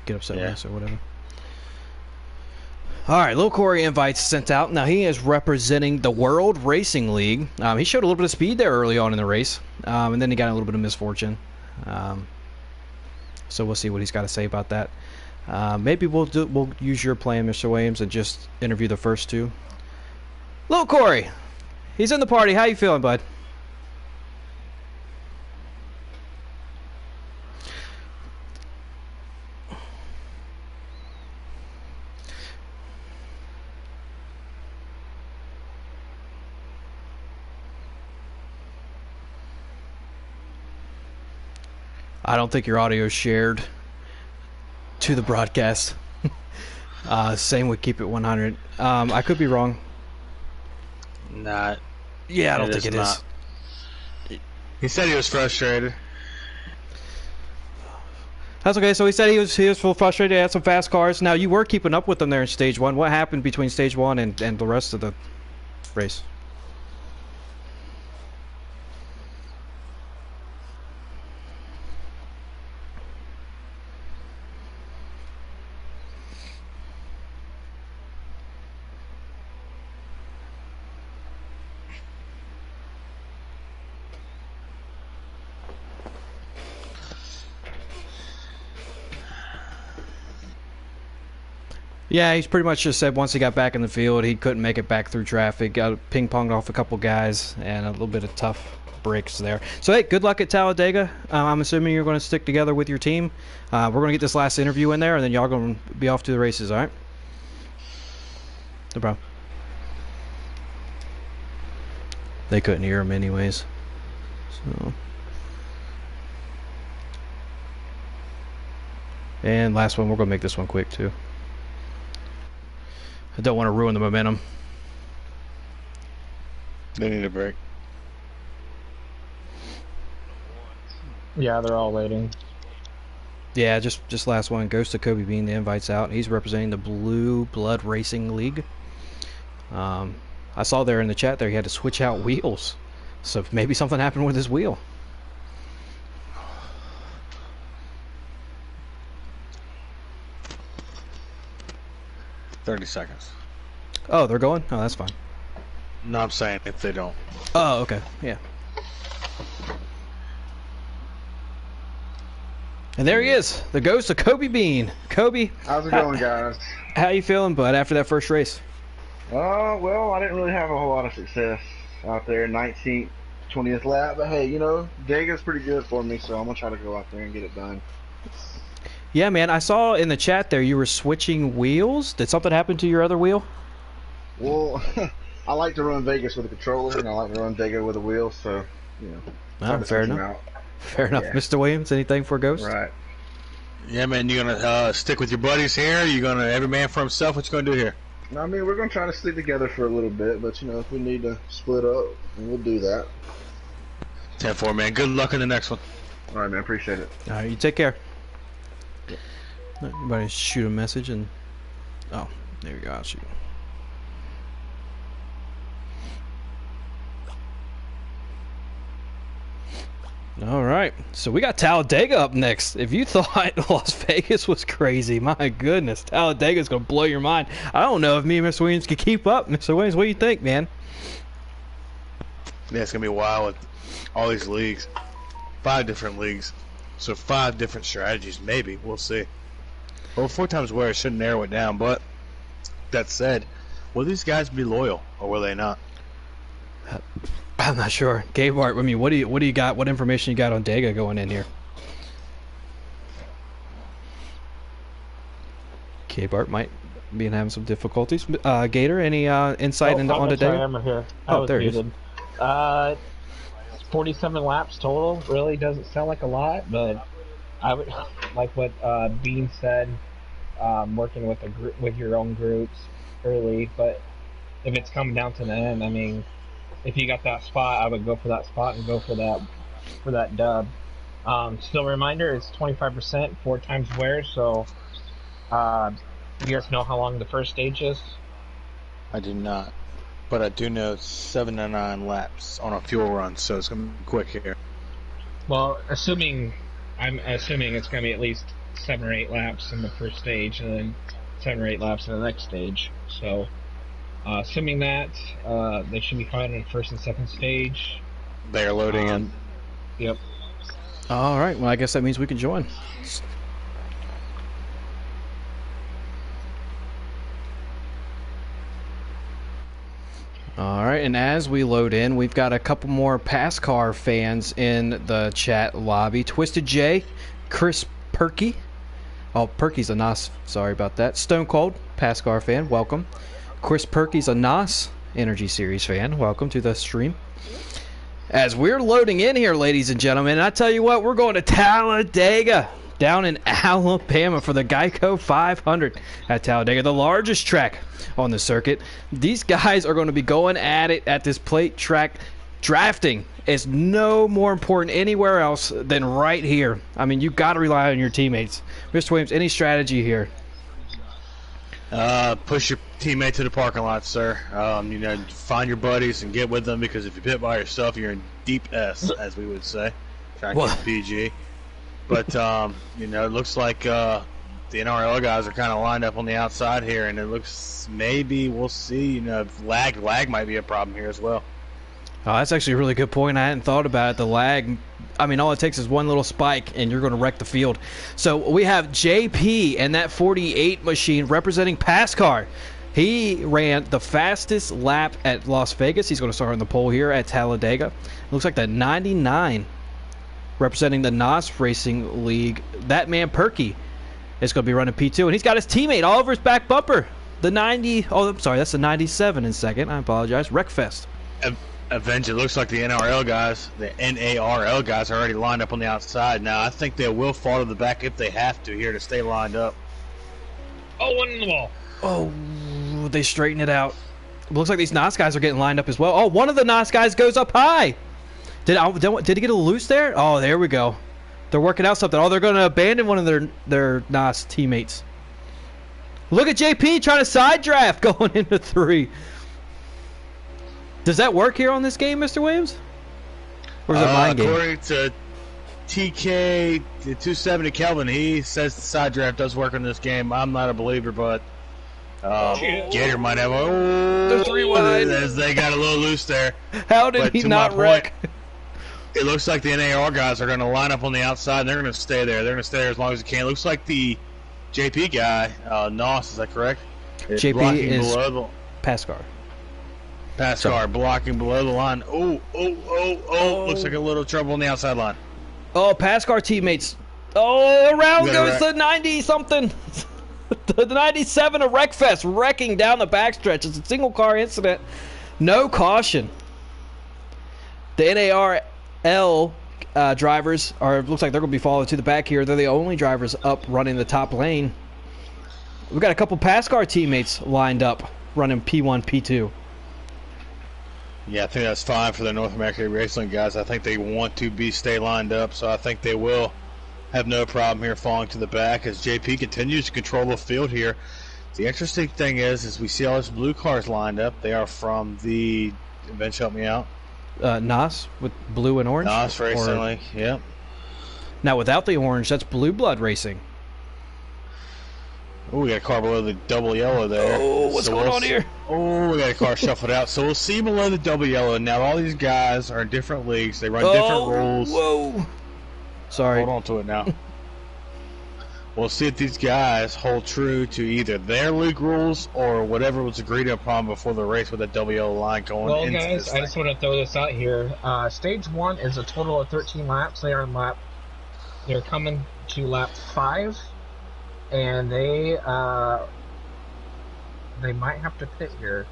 S1: get upset with us or whatever. All right, Lil Corey invites sent out. Now, he is representing the World Racing League. He showed a little bit of speed there early on in the race, and then he got a little bit of misfortune. So we'll see what he's got to say about that. Maybe we'll use your plan, Mr. Williams, and just interview the first 2. Lil Corey, he's in the party. How you feeling, bud? I don't think your audio is shared to the broadcast. Same with Keep It 100. I could be wrong.
S2: Not.
S1: Yeah, I don't think it is.
S2: He said he was frustrated.
S1: That's okay. So he said he was full frustrated. He had some fast cars. Now you were keeping up with them there in stage 1. What happened between stage 1 and the rest of the race? Yeah, he's pretty much just said once he got back in the field, he couldn't make it back through traffic. Got ping-ponged off a couple guys and a little bit of tough breaks there. So, hey, good luck at Talladega. I'm assuming you're going to stick together with your team. We're going to get this last interview in there, and then y'all going to be off to the races, all right? No problem. They couldn't hear him anyways. So. And last one, we're going to make this one quick, too. I don't want to ruin the momentum.
S2: They need a break.
S8: Yeah, they're all waiting.
S1: Yeah, just last one goes to Kobe Bean. The invite's out. He's representing the Blue Blood Racing League. I saw there in the chat there he had to switch out wheels. So maybe something happened with his wheel.
S2: $30 seconds.
S1: Oh, they're going? Oh, that's fine.
S2: No, I'm saying if they don't.
S1: Oh, okay. Yeah. And there he is, the ghost of Kobe Bean. Kobe,
S4: how's it going, guys?
S1: How you feeling, bud, after that first race?
S4: Well, I didn't really have a whole lot of success out there, 19th, 20th lap. But hey, you know, Dega's pretty good for me, so I'm gonna try to go out there and get it done.
S1: Yeah, man, I saw in the chat there you were switching wheels. Did something happen to your other wheel?
S4: Well, I like to run Vegas with a controller, and I like to run Dega with a wheel, so, you know.
S1: Oh, fair enough. Fair enough.
S4: Yeah.
S1: Mr. Williams, anything for Ghost?
S4: Right.
S2: Yeah, man, you gonna stick with your buddies here? You gonna every man for himself? What you gonna do here?
S4: I mean, we're gonna try to stick together for a little bit, but you know, if we need to split up, we'll do that.
S2: 10-4, man. Good luck in the next one.
S4: All right, man. Appreciate it.
S1: All right, you take care. Everybody shoot a message and... Oh, there you go. I'll shoot. All right, so we got Talladega up next. If you thought Las Vegas was crazy, my goodness, Talladega's going to blow your mind. I don't know if me and Mr. Williams can keep up. Mr. Williams, what do you think, man?
S2: Yeah, it's going to be wild with all these leagues. 5 different leagues. So 5 different strategies, maybe. We'll see. Well, 4 times where it shouldn't narrow it down, but that said, will these guys be loyal, or will they not?
S1: I'm not sure. Gabe Art, I mean, what do you got? What information you got on Dega going in here? Gabe Art might be having some difficulties. Gator, any insight onto Dega?
S8: I'm here.
S1: Oh, there he is.
S8: 47 laps total. Really doesn't sound like a lot, but I would like what Bean said. Working with with your own groups early, but if it's coming down to the end, I mean, if you got that spot, I would go for that spot and go for that dub. Still, reminder, it's 25%, 4 times wear. So, you guys know how long the first stage is?
S2: I do not, but I do know it's 7 to 9 laps on a fuel run, so it's gonna be quick here.
S8: Well, I'm assuming it's gonna be at least 7 or 8 laps in the first stage, and then 7 or 8 laps in the next stage. So, assuming that, they should be fine in the first and second stage.
S2: They're loading in.
S8: Yep.
S1: All right. Well, I guess that means we can join. All right, and as we load in, we've got a couple more PASCAR fans in the chat lobby. Twisted J, Chris Perky. Oh, Perky's a NOS. Sorry about that. Stone Cold, PASCAR fan. Welcome. Chris Perky's a NOS Energy Series fan. Welcome to the stream. As we're loading in here, ladies and gentlemen, I tell you what, we're going to Talladega down in Alabama for the Geico 500 at Talladega, the largest track on the circuit. These guys are going to be going at it at this plate track. Drafting is no more important anywhere else than right here. I mean, you got to rely on your teammates. Mr. Williams, any strategy here?
S2: Push your teammate to the parking lot, sir. You know, find your buddies and get with them, because if you pit by yourself, you're in deep S, as we would say. Try to keep PG. But, you know, it looks like the NRL guys are kind of lined up on the outside here, and it looks, maybe, we'll see, you know, lag might be a problem here as well.
S1: Oh, that's actually a really good point. I hadn't thought about it. The lag, I mean, all it takes is one little spike, and you're going to wreck the field. So we have JP and that 48 machine representing PASCAR. He ran the fastest lap at Las Vegas. He's going to start on the pole here at Talladega. It looks like the 99 representing the NOS Racing League. That man, Perky, is going to be running P2, and he's got his teammate all over his back bumper. The 90, oh, I'm sorry, that's the 97 in second. I apologize. Wreckfest.
S2: Avenge, it looks like the NRL guys, the NARL guys, are already lined up on the outside. Now, I think they will fall to the back if they have to here to stay lined up.
S8: Oh, one in the wall.
S1: Oh, they straighten it out. It looks like these NOS guys are getting lined up as well. Oh, one of the NOS guys goes up high. Did he get a loose there? Oh, there we go. They're working out something. Oh, they're going to abandon one of their NOS teammates. Look at JP trying to side draft going into 3. Does that work here on this game, Mr. Williams? Or is it mind game?
S2: According to TK 270 Kelvin, he says the side draft does work in this game. I'm not a believer, but Gator might have.
S1: The 3 wide.
S2: As they got a little loose there.
S1: How did he not wreck?
S2: It looks like the NAR guys are going to line up on the outside, and they're going to stay there. They're going to stay there as long as they can. It looks like the JP guy, Noss, is that correct?
S1: JP is Pascar.
S2: Pascar blocking below the line. Oh. Looks like a little trouble on the outside line.
S1: Oh, Pascar teammates. Oh, around goes the 90-something. The 97 of Wreckfest wrecking down the backstretch. It's a single car incident. No caution. The NARL drivers looks like they're going to be followed to the back here. They're the only drivers up running the top lane. We've got a couple Pascar teammates lined up running P1, P2.
S2: Yeah, I think that's fine for the North American Racing guys. I think they want to stay lined up, so I think they will have no problem here falling to the back as JP continues to control the field here. The interesting thing is we see all these blue cars lined up. They are from the, Vince, help me out.
S1: NOS with blue and orange?
S2: NOS Racing League, yep.
S1: Now without the orange, that's Blue Blood Racing.
S2: Oh, we got a car below the double yellow there.
S1: Oh, what's going on here?
S2: Oh, we got a car shuffled out. So we'll see below the double yellow. Now all these guys are in different leagues. They run different rules.
S1: Whoa. Sorry.
S2: Hold on to it now. We'll see if these guys hold true to either their league rules or whatever was agreed upon before the race with that double yellow line going
S8: well,
S2: into
S8: guys,
S2: this
S8: I just want to throw this out here. Stage 1 is a total of 13 laps. They're coming to lap 5. And they might have to pit here.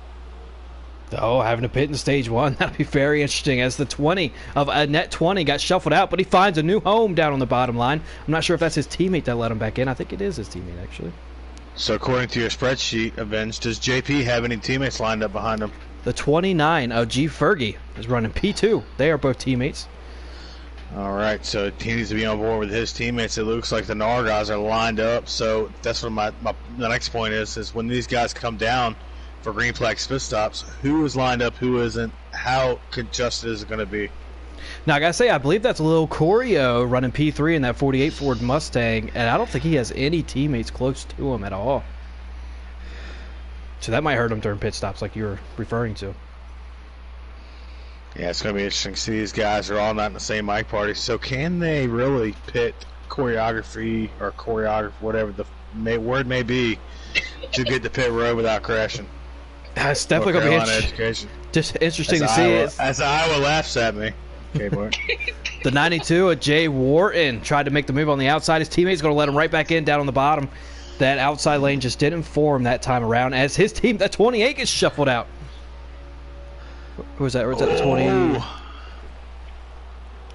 S1: Oh, having to pit in stage 1. That'd be very interesting as the 20 of a net 20 got shuffled out, but he finds a new home down on the bottom line. I'm not sure if that's his teammate that let him back in. I think it is his teammate, actually.
S2: So according to your spreadsheet, Avenge, does JP have any teammates lined up behind him?
S1: The 29 of G. Fergie is running P2. They are both teammates.
S2: All right, so he needs to be on board with his teammates. It looks like the NAR guys are lined up. So that's what the next point is when these guys come down for green flag pit stops, who is lined up, who isn't, how congested is it going to be?
S1: Now, I got to say, I believe that's Lil Corio running P3 in that 48 Ford Mustang, and I don't think he has any teammates close to him at all. So that might hurt him during pit stops like you were referring to.
S2: Yeah, it's going to be interesting to see these guys are all not in the same mic party. So can they really pit choreography or choreography, whatever the word may be, to get the pit road without crashing?
S1: It's definitely going to be just interesting to see.
S2: As Iowa laughs at me. Okay, boy.
S1: The 92 of Jay Wharton tried to make the move on the outside. His teammate's going to let him right back in down on the bottom. That outside lane just didn't form that time around as his team, that 28, gets shuffled out. Who was that? Or was that the 20?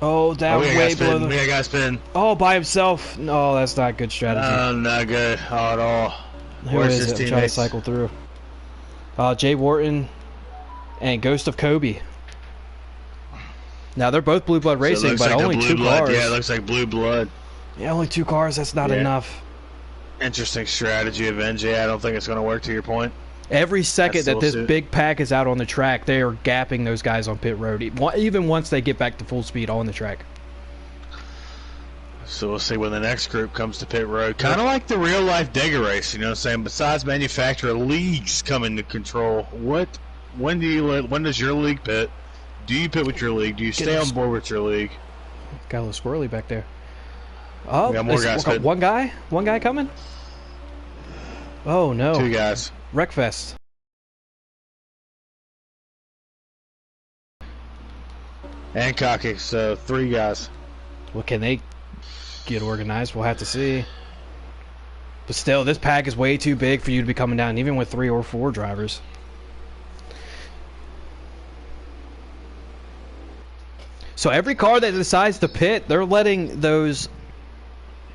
S1: Oh, that way below the...
S2: We got spin.
S1: Oh, by himself. No, that's not good strategy.
S2: Not good at all.
S1: Who is it? I'm trying to cycle through. Jay Wharton and Ghost of Kobe. Now, they're both Blue Blood Racing, but only 2 cars.
S2: Yeah, it looks like Blue Blood.
S1: Yeah, only 2 cars. That's not enough.
S2: Interesting strategy of NJ. I don't think it's going to work, to your point.
S1: Every second that this big pack is out on the track, they are gapping those guys on pit road, even once they get back to full speed on the track.
S2: So we'll see when the next group comes to pit road. Kind of like the real-life Dega race, you know what I'm saying? Besides manufacturer, leagues come into control. When does your league pit? Do you pit with your league? Do you stay on board with your league?
S1: Got a little squirrely back there. Oh,
S2: we got more guys.
S1: One guy coming? Oh, no.
S2: 2 guys.
S1: Wreckfest.
S2: And Cocky, so 3 guys.
S1: Well, can they get organized? We'll have to see. But still, this pack is way too big for you to be coming down, even with 3 or 4 drivers. So every car that decides to pit, they're letting those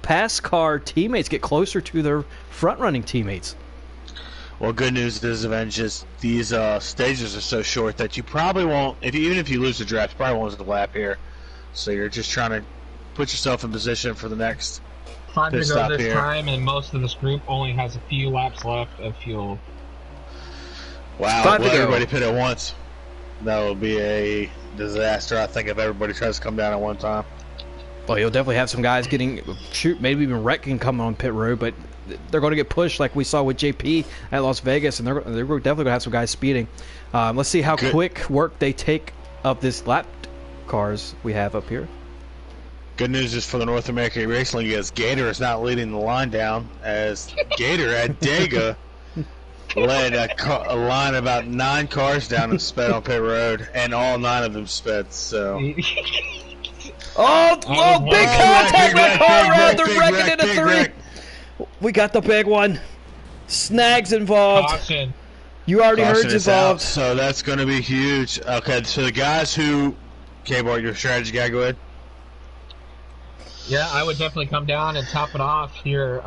S1: pass car teammates get closer to their front-running teammates.
S2: Well, good news is, Avengers, these stages are so short that you probably won't, even if you lose the draft, you probably won't lose the lap here. So you're just trying to put yourself in position for the next
S8: 5 to go this time, and most of this group only has a few laps left of fuel.
S2: Wow, let everybody pit at once. That will be a disaster, I think, if everybody tries to come down at one time.
S1: Well, you'll definitely have some guys maybe even wrecking coming on pit road, but they're going to get pushed like we saw with JP at Las Vegas, and they're definitely going to have some guys speeding. Let's see how quick work they take of this lap cars we have up here.
S2: Good news is for the North American Racing League is Gator is not leading the line down, as Gator at Dega led a line about 9 cars down and sped on pit road, and all 9 of them sped. So.
S1: Big contact with car! They're wrecking into 3. We got the big one. Snags involved.
S8: Caution.
S1: You already heard
S2: Caution is
S1: involved.
S2: out, so that's going to be huge. Okay, so the guys who... K-Bart, your strategy guy, go ahead.
S8: Yeah, I would definitely come down and top it off here.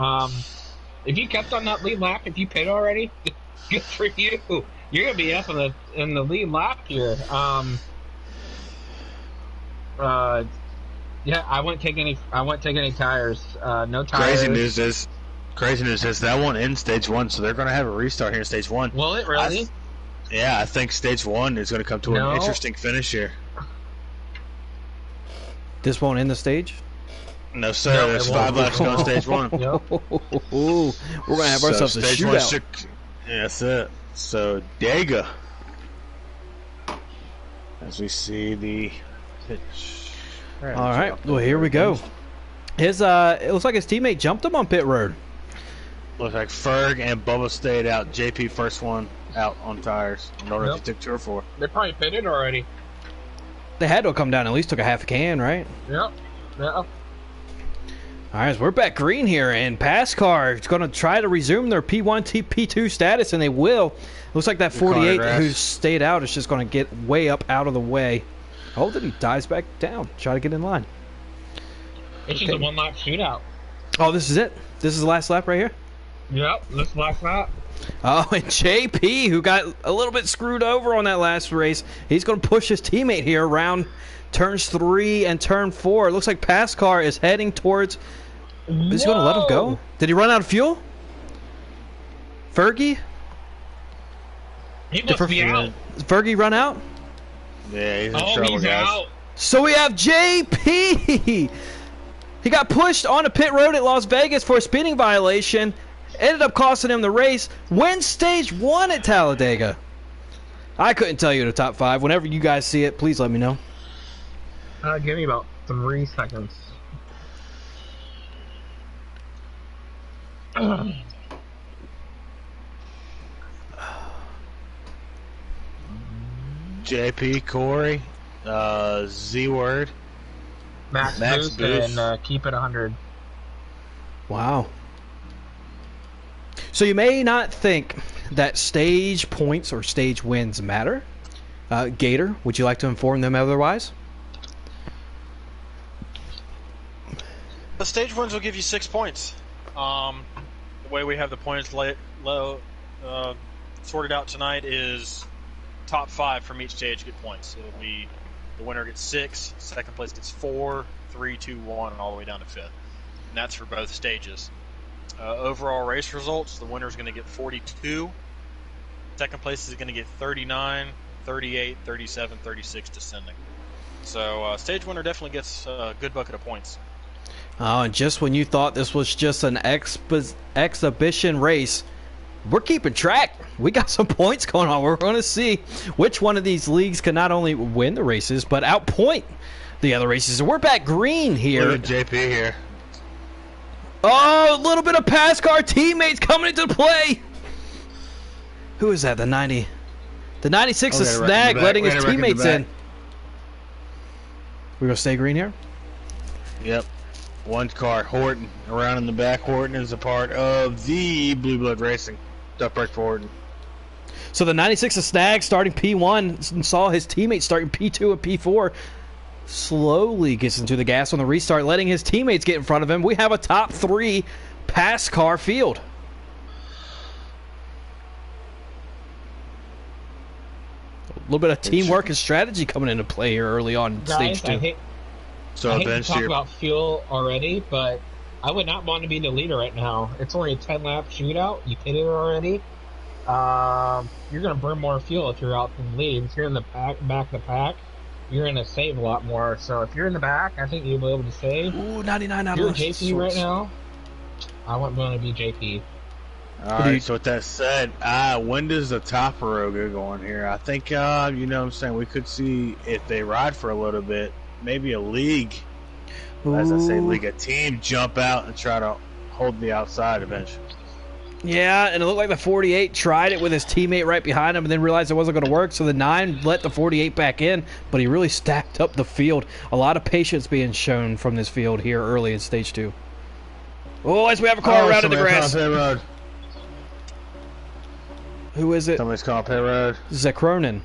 S8: If you kept on that lead lap, if you pit already, good for you. You're gonna be up in the lead lap here. Yeah, I wouldn't take any tires. No tires.
S2: Crazy news is that won't end stage 1, so they're gonna have a restart here in stage 1.
S8: Will it really?
S2: I think stage 1 is gonna come to an interesting finish here.
S1: This won't end the stage?
S2: No, sir.
S8: No,
S2: There's 5 laps to go on stage 1.
S8: Yep.
S1: We're gonna have ourselves a shootout.
S2: Yeah, that's it. So Dega, as we see the pitch.
S1: All right. Well, here we go. His it looks like his teammate jumped him on pit road.
S2: Looks like Ferg and Bubba stayed out. JP first one out on tires. I don't know if he took 2 or 4.
S8: They probably pitted already.
S1: They had to have come down. At least took a half a can, right?
S8: Yep. Yeah.
S1: All right, so we're back green here, and PASCAR is going to try to resume their P1, P2 status, and they will. Looks like that 48 who stayed out is just going to get way up out of the way. Oh, then he dives back down. Try to get in line.
S8: It's just a one-lap shootout.
S1: Oh, this is it? This is the last lap right here?
S8: Yep, this is last lap.
S1: Oh, and JP, who got a little bit screwed over on that last race, he's going to push his teammate here around turns 3 and turn 4. It looks like PASCAR is heading towards... Is he going to let him go? Did he run out of fuel? Fergie?
S8: He must be out.
S1: Did Fergie run out?
S2: Yeah, he's in trouble,
S8: he's
S2: guys.
S8: out.
S1: So we have JP! He got pushed on a pit road at Las Vegas for a speeding violation. Ended up costing him the race. Wins stage 1 at Talladega. I couldn't tell you the top 5. Whenever you guys see it, please let me know.
S8: Give me about 3 seconds.
S2: JP, Corey, Z-Word,
S8: Max Boost, and keep it 100.
S1: Wow. So you may not think that stage points or stage wins matter. Gator, would you like to inform them otherwise?
S6: The stage wins will give you 6 points. The way we have the points sorted out tonight is top 5 from each stage get points. It'll be the winner gets 6, second place gets 4, 3, 2, 1, and all the way down to 5th. And that's for both stages. Overall race results, the winner is going to get 42. Second place is going to get 39, 38, 37, 36, descending. So stage winner definitely gets a good bucket of points.
S1: Oh, and just when you thought this was just an exhibition race, we're keeping track. We got some points going on. We're going to see which one of these leagues can not only win the races, but outpoint the other races. And we're back green here.
S2: Look at JP here.
S1: Oh, a little bit of PASCAR teammates coming into play. Who is that? The 90. The 96 is Snag letting his teammates in. We're going to stay green here?
S2: Yep. One car, Horton, around in the back. Horton is a part of the Blue Blood Racing. Tough break for Horton.
S1: So the 96 is Snag starting P1 and saw his teammates starting P2 and P4. Slowly gets into the gas on the restart, letting his teammates get in front of him. We have a top 3 PASCAR field. A little bit of teamwork and strategy coming into play here early on in stage 2.
S8: I hate to talk about fuel already, but I would not want to be the leader right now. It's only a 10-lap shootout. You hit it already. You're going to burn more fuel if you're out in the lead. If you're in the back of the pack, you're going to save a lot more. So if you're in the back, I think you'll be able to save.
S1: Ooh, 99 out
S8: of
S1: the
S8: JP right now. I wouldn't want to be JP.
S2: All right, so with that said, when does the top row get going here? I think, you know what I'm saying, we could see if they ride for a little bit, maybe a league, as I say, league, a team jump out and try to hold the outside eventually.
S1: Yeah, and it looked like the 48 tried it with his teammate right behind him and then realized it wasn't going to work, so the 9 let the 48 back in, but he really stacked up the field. A lot of patience being shown from this field here early in Stage 2. Oh, as we have a car around in the grass. Who is it?
S2: Somebody's calling pit road.
S1: Zekronin.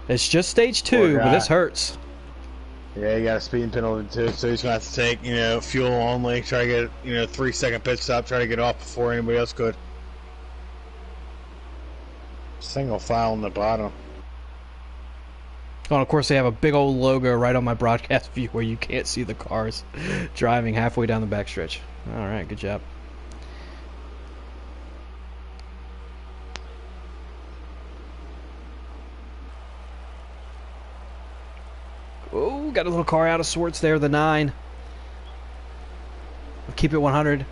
S1: It's just Stage 2, but this hurts.
S2: Yeah, he got a speeding penalty too, so he's going to have to take, fuel only, try to get, 3-second pit stop, try to get off before anybody else could. Single file on the bottom.
S1: Oh, and of course they have a big old logo right on my broadcast view where you can't see the cars driving halfway down the backstretch. All right, good job. Oh, got a little car out of sorts there, the 9. Keep it 100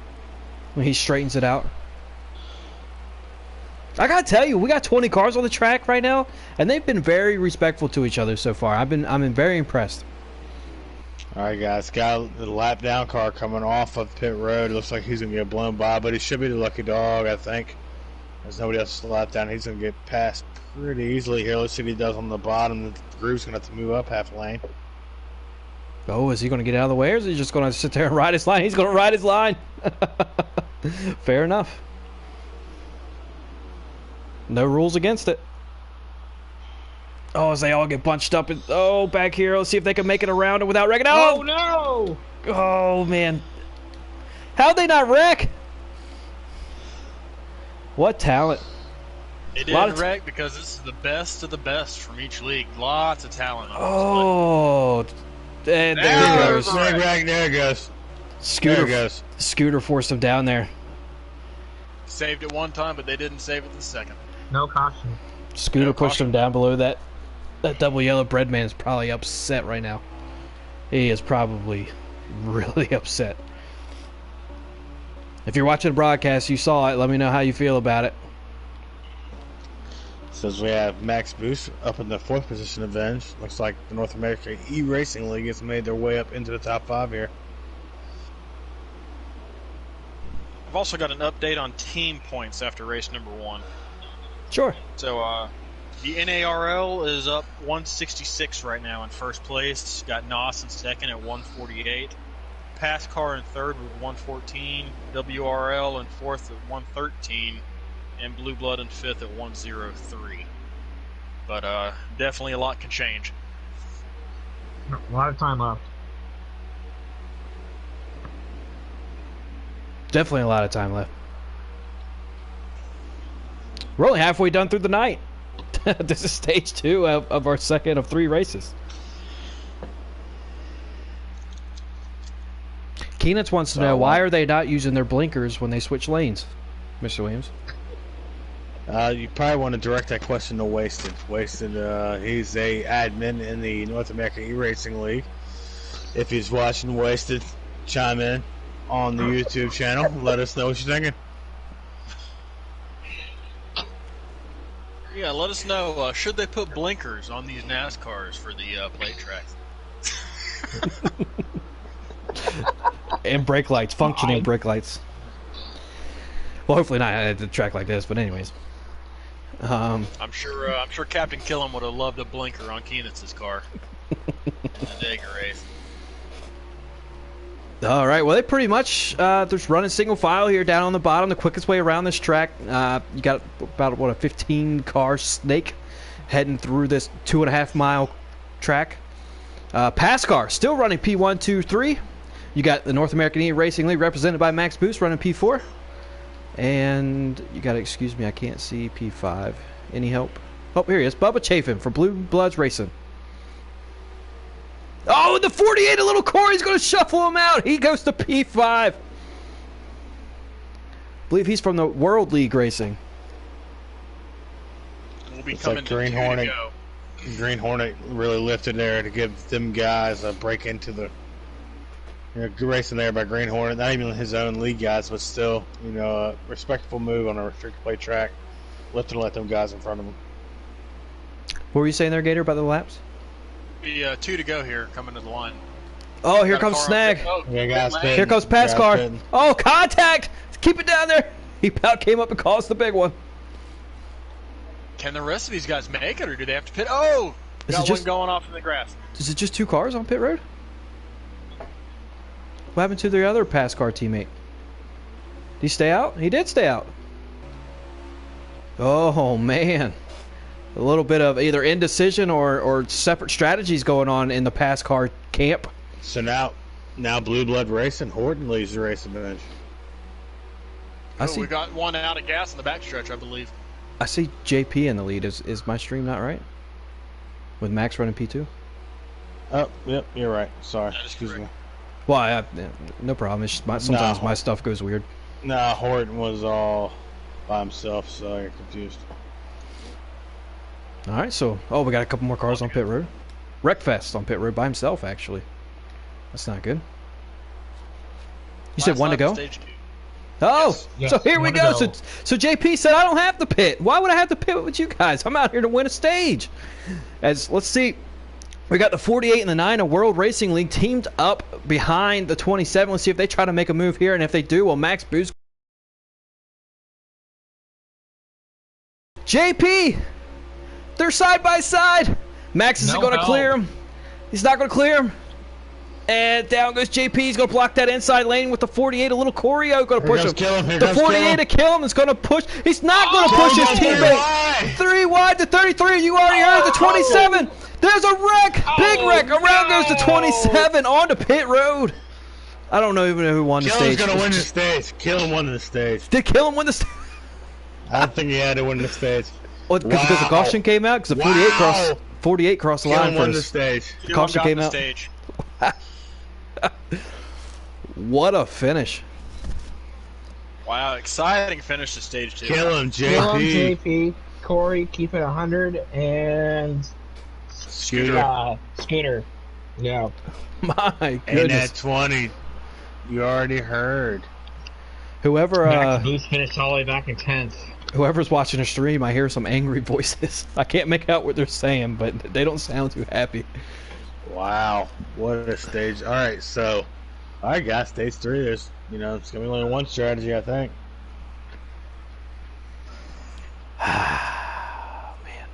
S1: when he straightens it out. I gotta tell you, we got 20 cars on the track right now, and they've been very respectful to each other so far. I'm very impressed.
S2: All right, guys, got the lap down car coming off of pit road. It looks like he's gonna get blown by, but he should be the lucky dog, I think. There's nobody else to lap down. He's gonna get past pretty easily here. Let's see what he does on the bottom. The groove's gonna have to move up half a lane.
S1: Oh, is he gonna get out of the way, or is he just gonna sit there and ride his line? He's gonna ride his line. Fair enough. No rules against it. Oh, as they all get bunched up. Back here. Let's see if they can make it around it without wrecking.
S8: Oh, no!
S1: Oh, man. How'd they not wreck? What talent.
S6: They didn't wreck because this is the best of the best from each league. Lots of talent on this.
S1: There it goes.
S2: There it goes.
S1: Scooter forced him down there.
S6: Saved it one time, but they didn't save it the second.
S8: No caution.
S1: Scooter pushed him down below that. That double yellow bread man is probably upset right now. He is probably really upset. If you're watching the broadcast, you saw it. Let me know how you feel about it.
S2: Says we have Max Boost up in the 4th position advantage. Looks like the North American eRacing League has made their way up into the top 5 here.
S6: I've also got an update on team points after race number 1.
S1: Sure.
S6: So, the NARL is up 166 right now in first place. Got Noss in second at 148. Passcar in third with 114. WRL in fourth at 113. And Blue Blood in fifth at 103. But definitely a lot can change.
S8: A lot of time left.
S1: Definitely a lot of time left. We're only halfway done through the night. This is stage 2 of our second of 3 races. Keenitz wants to know, why are they not using their blinkers when they switch lanes, Mr. Williams?
S2: You probably want to direct that question to Wasted. Wasted, he's a admin in the North American eRacing League. If he's watching Wasted, chime in on the YouTube channel. Let us know what you're thinking.
S6: Yeah, let us know. Should they put blinkers on these NASCARs for the plate tracks?
S1: And brake lights, functioning brake lights. Well, hopefully not at a track like this, but anyways.
S6: I'm sure Captain Killam would have loved a blinker on Keenitz's car in the Dagger race.
S1: All right, well, they pretty much just running single file here down on the bottom, the quickest way around this track. You got about, a 15-car snake heading through this 2.5-mile track. Passcar still running P1, 2, 3. You got the North American eRacing League represented by Max Boost running P4. And you got to excuse me, I can't see P5. Any help? Oh, here he is. Bubba Chafin for Blue Bloods Racing. Oh, the 48, a little Corey's going to shuffle him out. He goes to P5. I believe he's from the World League Racing.
S6: We'll be
S2: it's
S6: coming
S2: like Green Hornet. To go. Green Hornet really lifted there to give them guys a break into the Good racing there by Green Hornet. Not even his own league guys, but still, a respectful move on a restricted play track. Lifting to let them guys in front of him.
S1: What were you saying there, Gator, about the laps?
S6: Be 2 to go here, coming to the line.
S1: Oh, here comes Snag. Here comes pass car. Oh, contact! Keep it down there. He about came up and caused the big one.
S6: Can the rest of these guys make it, or do they have to pit? Oh, got one going off in the grass.
S1: Is it just 2 cars on pit road? What happened to the other pass car teammate? Did he stay out? He did stay out. Oh, man. A little bit of either indecision or separate strategies going on in the pass car camp.
S2: So now Blue Blood Racing, Horton leads the racing bench.
S6: We got one out of gas in the backstretch, I believe.
S1: I see JP in the lead. Is my stream not right? With Max running P2?
S2: Oh, yep, you're right. Sorry, excuse me.
S1: Well, no problem. It's just sometimes my stuff goes weird.
S2: Nah, Horton was all by himself, so I get confused.
S1: All right, so we got a couple more cars on pit road. Wreckfest on pit road by himself, actually. That's not good. You said 1 to go? Oh,
S8: yes.
S1: So here we go. So JP said I don't have to pit. Why would I have to pit with you guys? I'm out here to win a stage. Let's see. We got the 48 and the 9 of World Racing League teamed up behind the 27. Let's see if they try to make a move here, and if they do, well, Max Boost. JP, they're side by side. Max isn't going to clear him. He's not going to clear him. And down goes JP. He's going to block that inside lane with the 48. A little choreo going to push him. The 48 to kill him is going to push. He's not going to push his teammate. 3 wide to 33. You already heard the 27. There's a wreck. Big wreck. Around goes the 27 onto pit road. I don't even know who won the stage.
S2: Kill's going to win the stage. Kill won the stage.
S1: Did Kill him win the stage?
S2: I don't think he had to win the stage.
S1: Well, because the caution came out? Because the 48 crossed the line
S2: won
S1: first.
S2: The stage.
S1: The caution came out. What a finish.
S6: Wow, exciting finish to stage 2.
S2: Kill him, JP.
S8: Kill him, JP. Corey, keep it 100. And Scooter. Yeah.
S1: My goodness.
S2: And at 20, you already heard.
S1: Whoever
S8: Max Boost finished all the way back in 10th.
S1: Whoever's watching the stream, I hear some angry voices. I can't make out what they're saying, but they don't sound too happy.
S2: Wow, what a stage! All right, so I got stage 3. There's, it's gonna be only one strategy, I think.
S1: Man.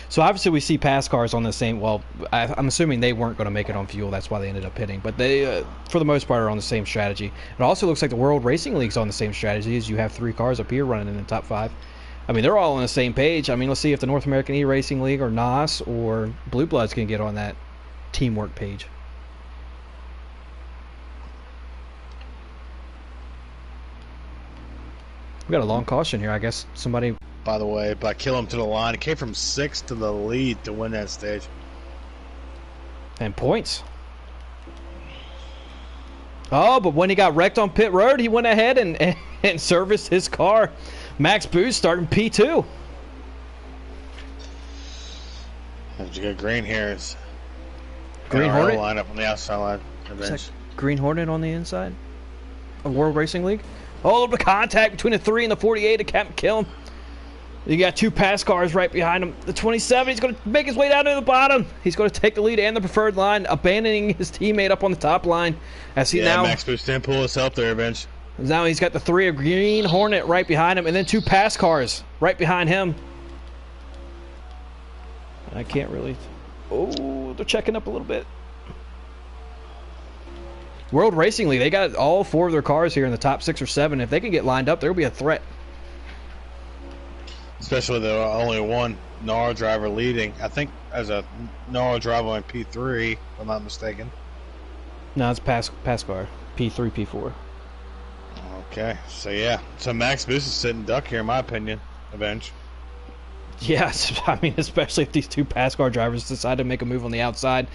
S1: So obviously we see pass cars on the same. Well, I'm assuming they weren't going to make it on fuel. That's why they ended up pitting. But they, for the most part, are on the same strategy. It also looks like the World Racing League's on the same strategy. As you have 3 cars up here running in the top 5. I mean, they're all on the same page. I mean, let's see if the North American eRacing League or NOS or Blue Bloods can get on that teamwork page. We got a long caution here. I guess somebody.
S2: By the way, by kill him to the line, it came from 6th to the lead to win that stage.
S1: And points. Oh, but when he got wrecked on pit road, he went ahead and serviced his car. Max Boost starting P2.
S2: How'd you get Green here?
S1: Green Hornet?
S2: Line up on the outside line.
S1: Green Hornet on the inside of World Racing League. Oh, a little bit of contact between the 3 and the 48 to can't kill him. You got 2 pass cars right behind him. The 27, he's going to make his way down to the bottom. He's going to take the lead and the preferred line, abandoning his teammate up on the top line. As he now
S2: Max Boost didn't pull his help there, Bench.
S1: Now he's got the 3 of Green Hornet right behind him, and then 2 pass cars right behind him. I can't really. Oh, they're checking up a little bit. World Racing League, they got all 4 of their cars here in the top 6 or 7. If they can get lined up, there'll be a threat.
S2: Especially with only one NAR driver leading. I think as a NAR driver on P3, if I'm not mistaken.
S1: No, it's pass car. P3, P4.
S2: Okay, so yeah. So Max Boost is sitting duck here, in my opinion, a bench.
S1: Yes, I mean, especially if these 2 pass car drivers decide to make a move on the outside.